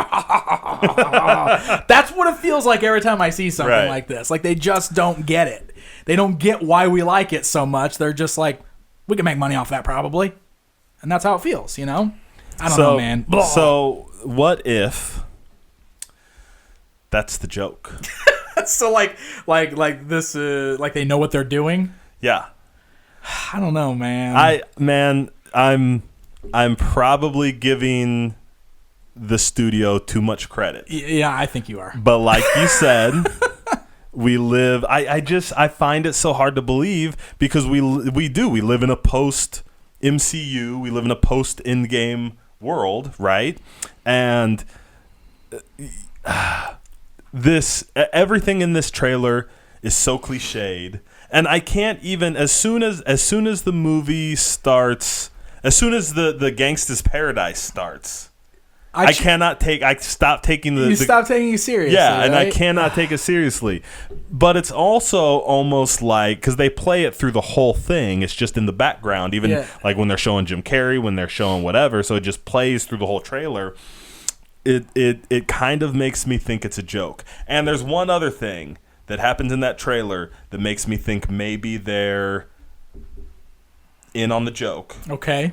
B: That's what it feels like every time I see something like this. Like, they just don't get it. They don't get why we like it so much. They're just like, we can make money off that probably. And that's how it feels, you know? I don't know, man. Blah.
C: So what if that's the joke?
B: So like this, like they know what they're doing?
C: Yeah.
B: I don't know, man.
C: I'm probably giving the studio too much credit.
B: Yeah, I think you are.
C: But like you said, we live. I find it so hard to believe because we live in a post MCU. We live in a post Endgame world, right? And everything in this trailer is so cliched. And I can't even, as soon as the movie starts, as soon as the Gangsta's Paradise starts, I stop taking
B: You stop taking it seriously.
C: Yeah, and
B: right?
C: I cannot take it seriously. But it's also almost like, because they play it through the whole thing, it's just in the background, even like when they're showing Jim Carrey, when they're showing whatever, so it just plays through the whole trailer. It kind of makes me think it's a joke. And there's one other thing that happens in that trailer that makes me think maybe they're in on the joke.
B: Okay.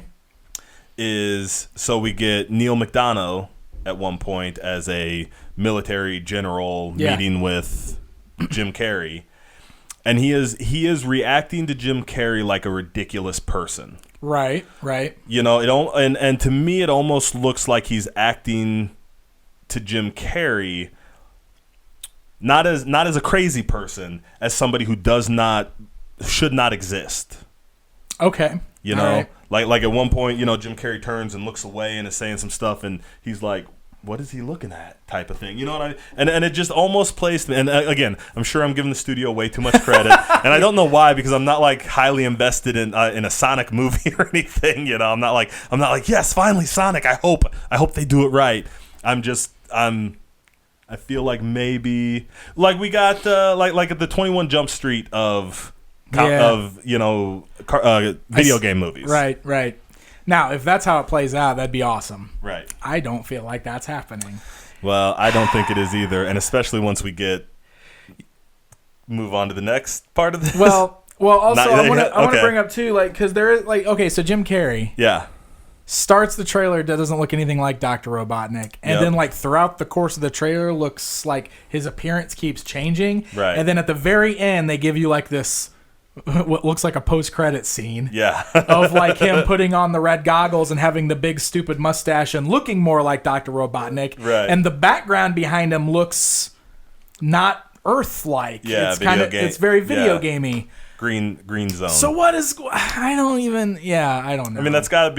C: So we get Neil McDonough at one point as a military general meeting with Jim Carrey, and he is reacting to Jim Carrey like a ridiculous person.
B: Right.
C: You know, and to me it almost looks like he's acting to Jim Carrey not as a crazy person, as somebody who should not exist.
B: Okay.
C: You know, like at one point, you know, Jim Carrey turns and looks away and is saying some stuff, and he's like, "What is he looking at?" type of thing. You know what I mean? And it just almost plays. And again, I'm sure I'm giving the studio way too much credit, and I don't know why, because I'm not like highly invested in a Sonic movie or anything. You know, I'm not like yes, finally Sonic. I hope they do it right. I feel like maybe like we got like at the 21 Jump Street of you know video game movies.
B: Right. Now, if that's how it plays out, that'd be awesome.
C: Right.
B: I don't feel like that's happening.
C: Well, I don't think it is either, and especially once we move on to the next part of this.
B: Well. Also, I want to
C: Okay.
B: bring up too, like, because there is like, okay, so Jim Carrey.
C: Yeah.
B: Starts the trailer that doesn't look anything like Dr. Robotnik, and then like throughout the course of the trailer looks like his appearance keeps changing,
C: right?
B: And then at the very end they give you like this what looks like a post-credit scene, of like him putting on the red goggles and having the big stupid mustache and looking more like Dr. Robotnik,
C: right? And
B: the background behind him looks not Earth-like. It's kind of it's very video gamey.
C: Green zone.
B: So what is? I don't know.
C: I mean, that's got to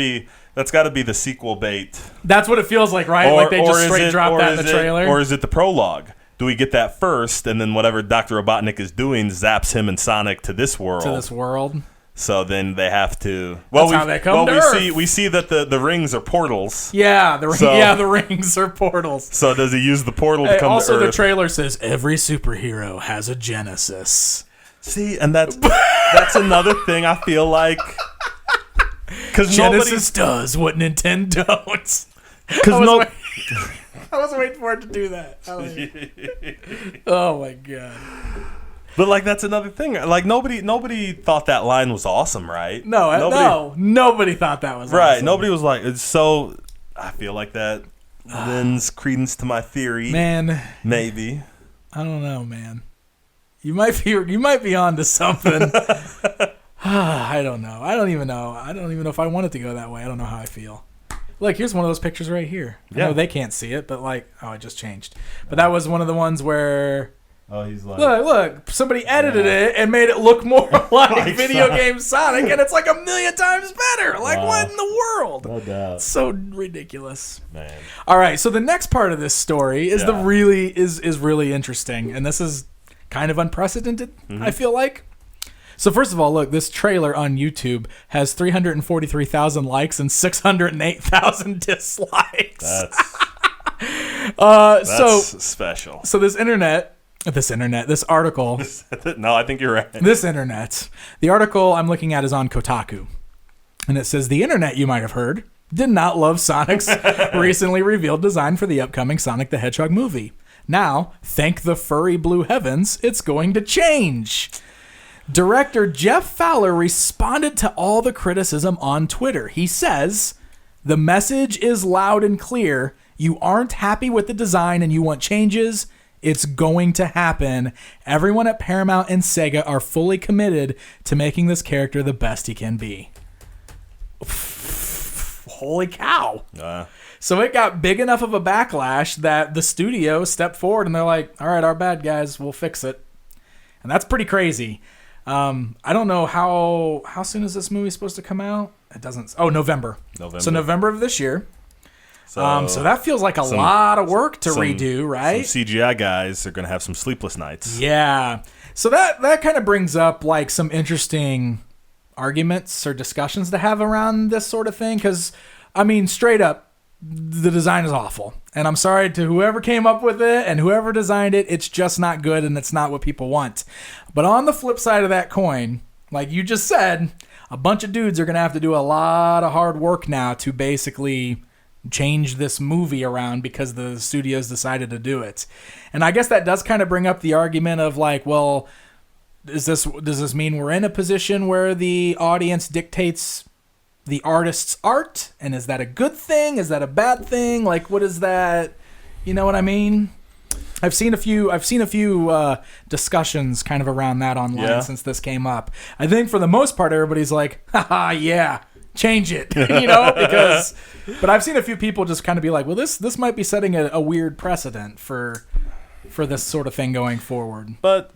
C: be the sequel bait.
B: That's what it feels like, right? Like they just straight dropped that in the trailer.
C: Or is it the prologue? Do we get that first, and then whatever Dr. Robotnik is doing zaps him and Sonic to this world? So then they have to. Well,
B: that's how they come to Earth.
C: We see that the rings are portals.
B: Yeah, the rings are portals.
C: So does he use the portal to come to Earth?
B: Also, the trailer says every superhero has a genesis.
C: See, and that's another thing I feel like, because
B: Genesis does what Nintendo don't.
C: Because
B: I was waiting for it to do that. Oh my god!
C: But like that's another thing. Like nobody thought that line was awesome, right?
B: Nobody thought that was
C: right.
B: Awesome.
C: Nobody was like it's so. I feel like that lends credence to my theory.
B: Man,
C: maybe.
B: I don't know, man. You might be onto something. I don't know. I don't even know if I want it to go that way. I don't know how I feel. Look, here's one of those pictures right here. Yeah. I know they can't see it, but like, it just changed. But that was one of the ones where.
C: Oh, he's like.
B: Look! Somebody edited it and made it look more like video game Sonic, and it's like 1,000,000 times better. Like, what in the world?
C: No doubt.
B: So ridiculous.
C: Man.
B: All right, so the next part of this story is really interesting, and this is kind of unprecedented, I feel like. So first of all, look, this trailer on YouTube has 343,000 likes and 608,000 dislikes.
C: That's special.
B: So this article.
C: No, I think you're right.
B: The article I'm looking at is on Kotaku. And it says, the internet, you might have heard, did not love Sonic's recently revealed design for the upcoming Sonic the Hedgehog movie. Now, thank the furry blue heavens, it's going to change. Director Jeff Fowler responded to all the criticism on Twitter. He says, the message is loud and clear. You aren't happy with the design and you want changes. It's going to happen. Everyone at Paramount and Sega are fully committed to making this character the best he can be. Holy cow. So it got big enough of a backlash that the studio stepped forward and they're like, all right, our bad guys, we'll fix it. And that's pretty crazy. I don't know how soon is this movie supposed to come out? It doesn't. Oh, November. So November of this year. So that feels like a lot of work to redo, right?
C: Some CGI guys are going to have some sleepless nights.
B: Yeah. So that kind of brings up like some interesting arguments or discussions to have around this sort of thing. Because, I mean, straight up, the design is awful. And I'm sorry to whoever came up with it and whoever designed it. It's just not good and it's not what people want. But on the flip side of that coin, like you just said, a bunch of dudes are going to have to do a lot of hard work now to basically change this movie around because the studios decided to do it. And I guess that does kind of bring up the argument of like, well, does this mean we're in a position where the audience dictates the artist's art? And is that a good thing? Is that a bad thing? Like, what is that? You know what I mean? I've seen a few discussions kind of around that online since this came up. I think for the most part, everybody's like, haha, yeah, change it, you know, but I've seen a few people just kind of be like, well, this might be setting a weird precedent for this sort of thing going forward.
C: But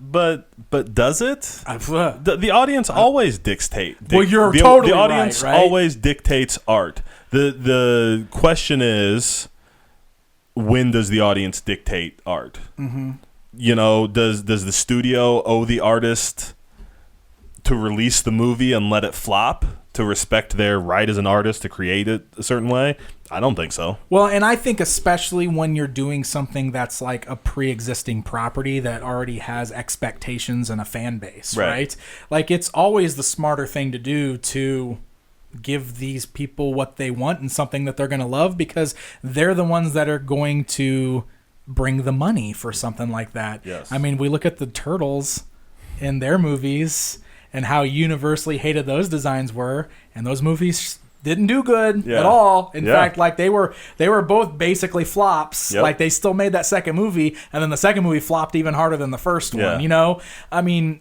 C: does it? The audience always dictate.
B: Well, you're totally
C: the audience
B: right?
C: always dictates art. The question is, when does the audience dictate art? Mm-hmm. You know, does the studio owe the artist to release the movie and let it flop to respect their right as an artist to create it a certain way? I don't think so.
B: Well, and I think especially when you're doing something that's like a pre-existing property that already has expectations and a fan base, right? Like, it's always the smarter thing to do to give these people what they want and something that they're going to love, because they're the ones that are going to bring the money for something like that.
C: Yes.
B: I mean, we look at the Turtles in their movies and how universally hated those designs were, and those movies didn't do good at all. In fact, like they were both basically flops. Like, they still made that second movie, and then the second movie flopped even harder than the first one, you know? I mean,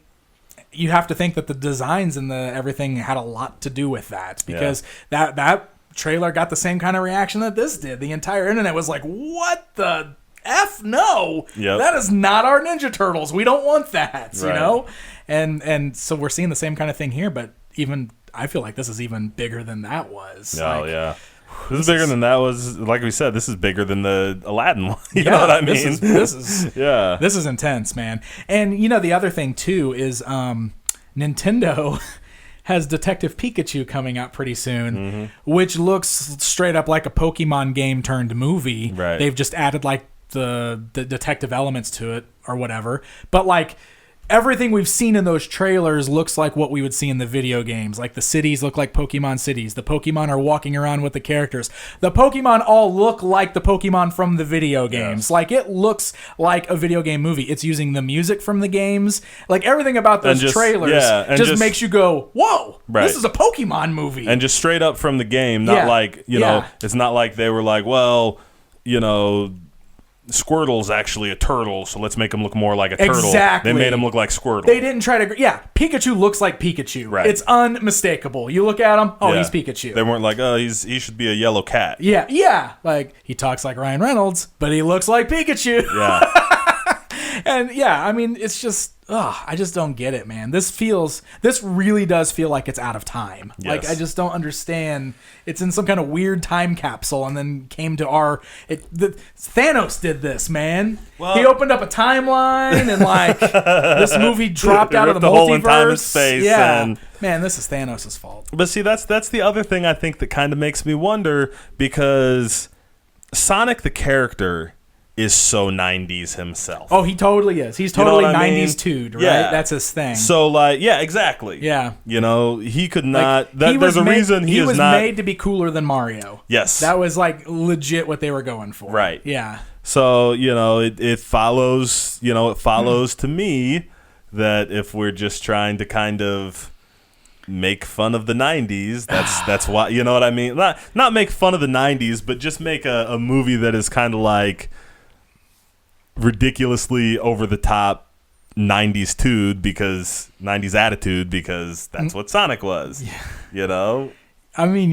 B: you have to think that the designs and the everything had a lot to do with that, because that trailer got the same kind of reaction that this did. The entire internet was like, what the F? No, that is not our Ninja Turtles. We don't want that, you know? And so we're seeing the same kind of thing here, but even I feel like this is even bigger than that was.
C: Oh, like, this is bigger than that was. Like we said, this is bigger than the Aladdin one. You know what I mean?
B: This is intense, man. And you know, the other thing too is Nintendo has Detective Pikachu coming out pretty soon, which looks straight up like a Pokemon game turned movie.
C: Right.
B: They've just added like the detective elements to it or whatever. But like, everything we've seen in those trailers looks like what we would see in the video games. Like, the cities look like Pokemon cities. The Pokemon are walking around with the characters. The Pokemon all look like the Pokemon from the video games. Yes. Like, it looks like a video game movie. It's using the music from the games. Like, everything about those trailers just makes you go, whoa, this is a Pokemon movie.
C: And just straight up from the game, not like, you know, it's not like they were like, well, you know, Squirtle's actually a turtle, so let's make him look more like a turtle.
B: Exactly.
C: They made him look like Squirtle.
B: They didn't try to... Yeah, Pikachu looks like Pikachu. Right. It's unmistakable. You look at him, he's Pikachu.
C: They weren't like, oh, he should be a yellow cat.
B: Yeah. Like, he talks like Ryan Reynolds, but he looks like Pikachu.
C: Yeah.
B: And yeah, I mean, it's just... I just don't get it, man. This really does feel like it's out of time.
C: Yes.
B: Like, I just don't understand. It's in some kind of weird time capsule and then came to Thanos did this, man. Well, he opened up a timeline and like this movie dropped out of the multiverse.
C: Whole in time and space.
B: Yeah. Man, this is Thanos' fault.
C: But see, that's the other thing I think that kind of makes me wonder, because Sonic the character is so 90s himself.
B: Oh, he totally is. He's totally 90s dude, right? Yeah. That's his thing.
C: So, like, yeah, exactly.
B: Yeah.
C: You know, he could not...
B: Like,
C: there's a reason he is not...
B: He was made to be cooler than Mario.
C: Yes.
B: That was, like, legit what they were going for.
C: Right.
B: Yeah.
C: So, you know, it follows, to me that if we're just trying to kind of make fun of the 90s, that's why, you know what I mean? Not make fun of the 90s, but just make a movie that is kind of like ridiculously over the top 90s attitude, because that's what Sonic was. You know?
B: I mean,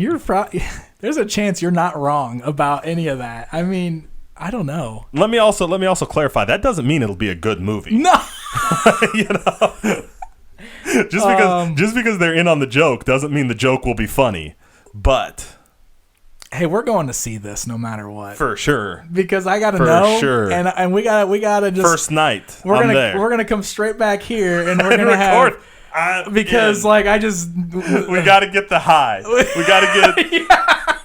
B: there's a chance you're not wrong about any of that. I mean, I don't know.
C: Let me also clarify, that doesn't mean it'll be a good movie.
B: No.
C: You know? Just because they're in on the joke doesn't mean the joke will be funny. But
B: hey, we're going to see this no matter what.
C: For sure.
B: Because I gotta know.
C: For sure.
B: And we gotta just
C: first night.
B: We're gonna come straight back here and we're gonna have because like I just
C: we gotta get the high. We gotta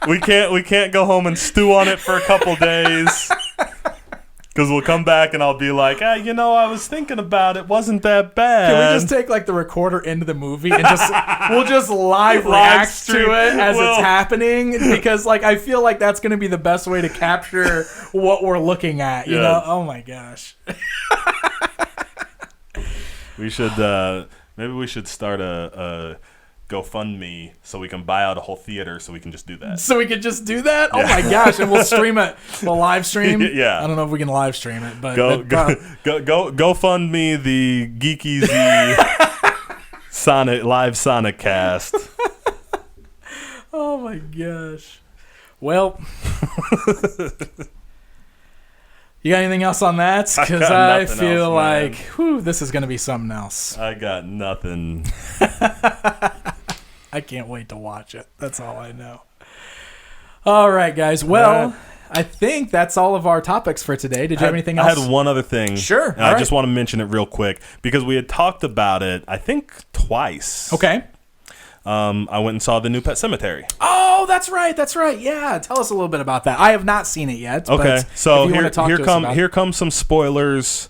C: get we can't go home and stew on it for a couple days. Because we'll come back and I'll be like, I was thinking about it. Wasn't that bad.
B: Can we just take like the recorder into the movie and we'll just live react to it as it's happening? Because like I feel like that's going to be the best way to capture what we're looking at. You know? Oh my gosh.
C: We should maybe we should start a GoFundMe so we can buy out a whole theater so we can just do that.
B: So we could just do that? Oh my gosh! And we'll stream it. We'll live stream.
C: Yeah.
B: I don't know if we can live stream it, but
C: go fund me the Geek Easy Sonic live Sonic cast.
B: Oh my gosh! Well, you got anything else on that? Because I feel like this is going to be something else.
C: I got nothing.
B: I can't wait to watch it. That's all I know. All right, guys. Well, I think that's all of our topics for today. Did you have anything else?
C: I had one other thing.
B: Sure.
C: And I just want to mention it real quick because we had talked about it, I think, twice.
B: Okay.
C: I went and saw the new Pet Semetary.
B: Oh, that's right. That's right. Yeah. Tell us a little bit about that. I have not seen it yet.
C: Okay. So here come some spoilers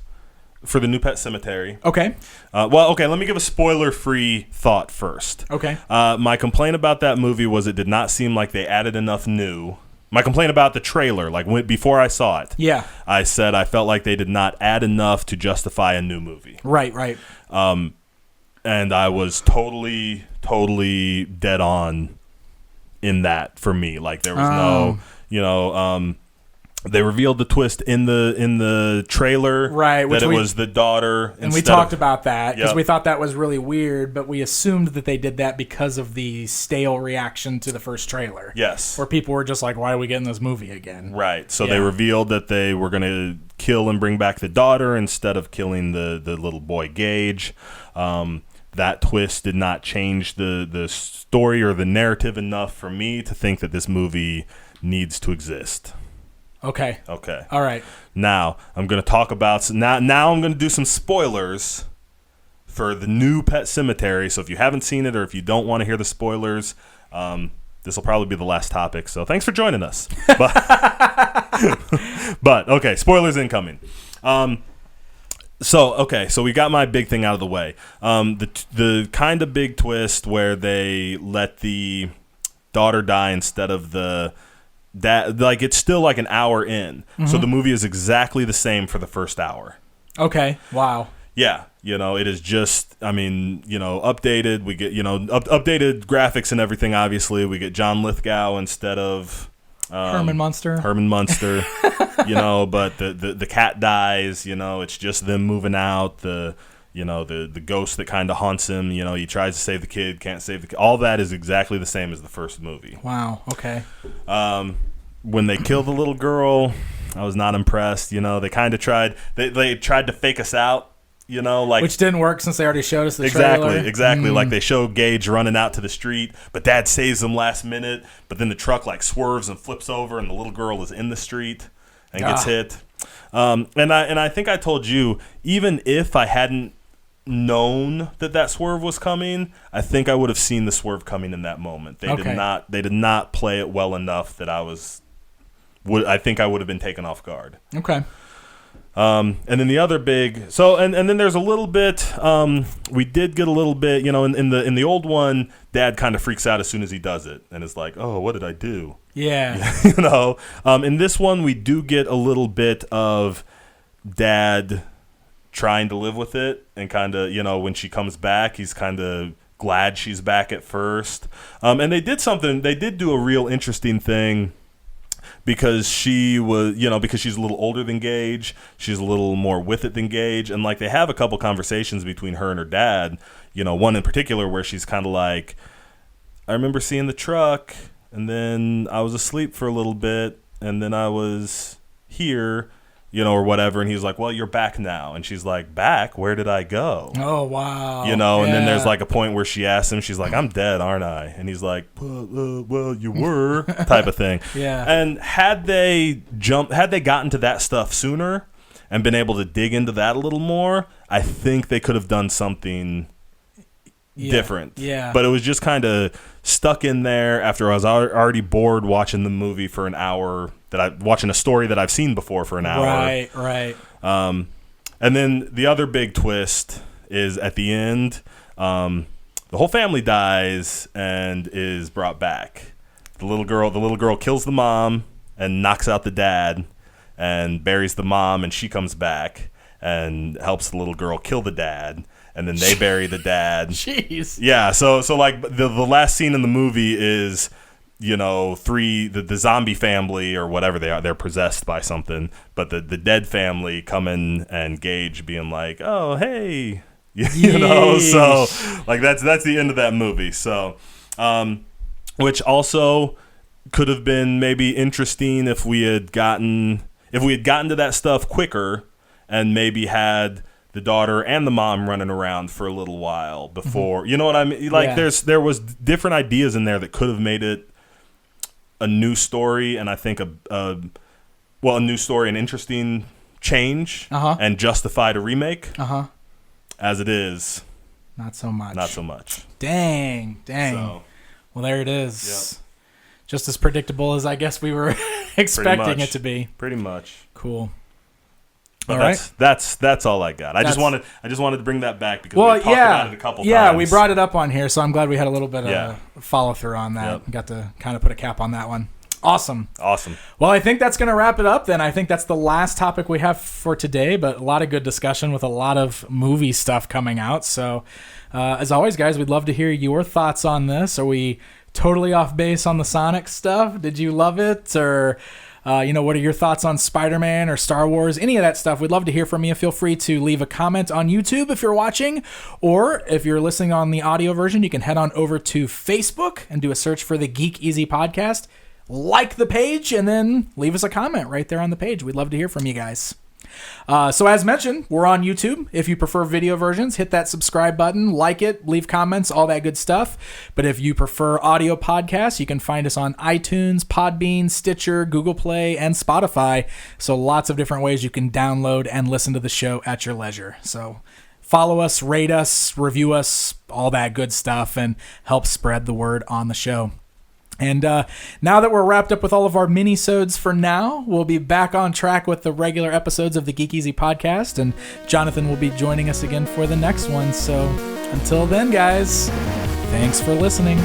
C: for the new Pet Semetary.
B: Okay.
C: Let me give a spoiler-free thought first.
B: Okay.
C: My complaint about that movie was it did not seem like they added enough new. My complaint about the trailer, before I saw it, I said I felt like they did not add enough to justify a new movie.
B: Right.
C: And I was totally dead on in that for me. Like there was they revealed the twist in the trailer,
B: right?
C: That it was the daughter,
B: and we talked about that because we thought that was really weird, but we assumed that they did that because of the stale reaction to the first trailer.
C: Yes,
B: where people were just like, "Why are we getting this movie again?"
C: Right. So they revealed that they were going to kill and bring back the daughter instead of killing the little boy Gage. That twist did not change the story or the narrative enough for me to think that this movie needs to exist.
B: Okay.
C: All
B: right.
C: Now I'm going to talk about now I'm going to do some spoilers for the new Pet Semetary. So if you haven't seen it or if you don't want to hear the spoilers, this will probably be the last topic. So thanks for joining us. But okay, spoilers incoming. So we got my big thing out of the way. The kind of big twist where they let the daughter die instead of the dad. Like it's still like an hour in, so the movie is exactly the same for the first hour.
B: Okay. Wow.
C: Yeah, it is just, updated. We get, updated graphics and everything. Obviously, we get John Lithgow instead of
B: Herman Munster.
C: But the cat dies. It's just them moving out. The ghost that kind of haunts him. He tries to save the kid, can't save the kid. All that is exactly the same as the first movie.
B: Wow. Okay.
C: When they kill the little girl, I was not impressed. They kind of tried. They tried to fake us out.
B: Which didn't work since they already showed us the trailer.
C: Exactly. Like they show Gage running out to the street, but Dad saves him last minute. But then the truck swerves and flips over, and the little girl is in the street and gets hit. And I think I told you, even if I hadn't known that swerve was coming, I think I would have seen the swerve coming in that moment. They did not play it well enough that I think I would have been taken off guard.
B: Okay.
C: And then the other big, and then there's a little bit, we did get a little bit, in the old one, Dad kind of freaks out as soon as he does it and is like, oh, what did I do?
B: Yeah.
C: In this one, we do get a little bit of Dad trying to live with it and kind of, when she comes back, he's kind of glad she's back at first. And they did do a real interesting thing. Because she was, because she's a little older than Gage, she's a little more with it than Gage, and they have a couple conversations between her and her dad. One in particular where she's kind of like, I remember seeing the truck, and then I was asleep for a little bit, and then I was here, or whatever, and he's like, well, you're back now, and she's like, back? Where did I go?
B: Oh, wow.
C: And then there's a point where she asks him, she's like, I'm dead, aren't I? And he's like, well, you were, type of thing.
B: Yeah.
C: And had they gotten to that stuff sooner and been able to dig into that a little more, I think they could have done something different.
B: Yeah.
C: But it was just kind of stuck in there after I was already bored watching the movie for an hour, watching a story that I've seen before for an hour.
B: Right.
C: And then the other big twist is at the end, the whole family dies and is brought back. The little girl kills the mom and knocks out the dad and buries the mom, and she comes back and helps the little girl kill the dad. and then they bury the dad.
B: Jeez.
C: Yeah, so like the last scene in the movie is, you know, the zombie family or whatever they are, they're possessed by something, but the dead family come in and Gage being like, oh, hey, you know, so like that's the end of that movie. So, which also could have been maybe interesting if we had gotten to that stuff quicker and maybe had the daughter and the mom running around for a little while before, you know what I mean? Like there was different ideas in there that could have made it a new story, and I think a new story, an interesting change, and justified a remake. As it is,
B: not so much. Dang.
C: So,
B: well, there it is. Yep. Just as predictable as I guess we were expecting it to be.
C: Pretty much.
B: Cool.
C: But that's all I got. I just wanted to bring that back because we talked about it a couple times.
B: Yeah, we brought it up on here, so I'm glad we had a little bit of follow through on that. Yep. Got to kind of put a cap on that one. Awesome. Well, I think that's going to wrap it up then. I think that's the last topic we have for today, but a lot of good discussion with a lot of movie stuff coming out. So, as always, guys, we'd love to hear your thoughts on this. Are we totally off base on the Sonic stuff? Did you love it? Or, what are your thoughts on Spider-Man or Star Wars? Any of that stuff. We'd love to hear from you. Feel free to leave a comment on YouTube if you're watching, or if you're listening on the audio version, you can head on over to Facebook and do a search for the Geek Easy Podcast. Like the page, and then leave us a comment right there on the page. We'd love to hear from you guys. So as mentioned, we're on YouTube. If you prefer video versions, hit that subscribe button, like it, leave comments, all that good stuff. But if you prefer audio podcasts, you can find us on iTunes, Podbean, Stitcher, Google Play, and Spotify. So lots of different ways you can download and listen to the show at your leisure. So follow us, rate us, review us, all that good stuff, and help spread the word on the show. And now that we're wrapped up with all of our mini-sodes for now, we'll be back on track with the regular episodes of the Geek Easy Podcast, and Jonathan will be joining us again for the next one. So until then, guys, thanks for listening.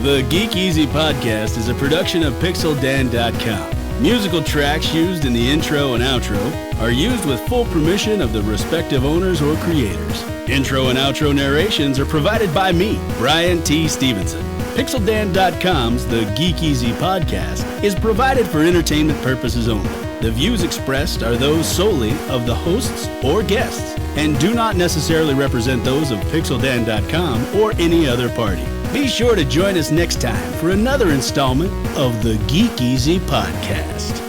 A: The Geek Easy Podcast is a production of PixelDan.com. Musical tracks used in the intro and outro are used with full permission of the respective owners or creators. Intro and outro narrations are provided by me, Brian T. Stevenson. PixelDan.com's The Geek Easy Podcast is provided for entertainment purposes only. The views expressed are those solely of the hosts or guests and do not necessarily represent those of PixelDan.com or any other party. Be sure to join us next time for another installment of The Geek Easy Podcast.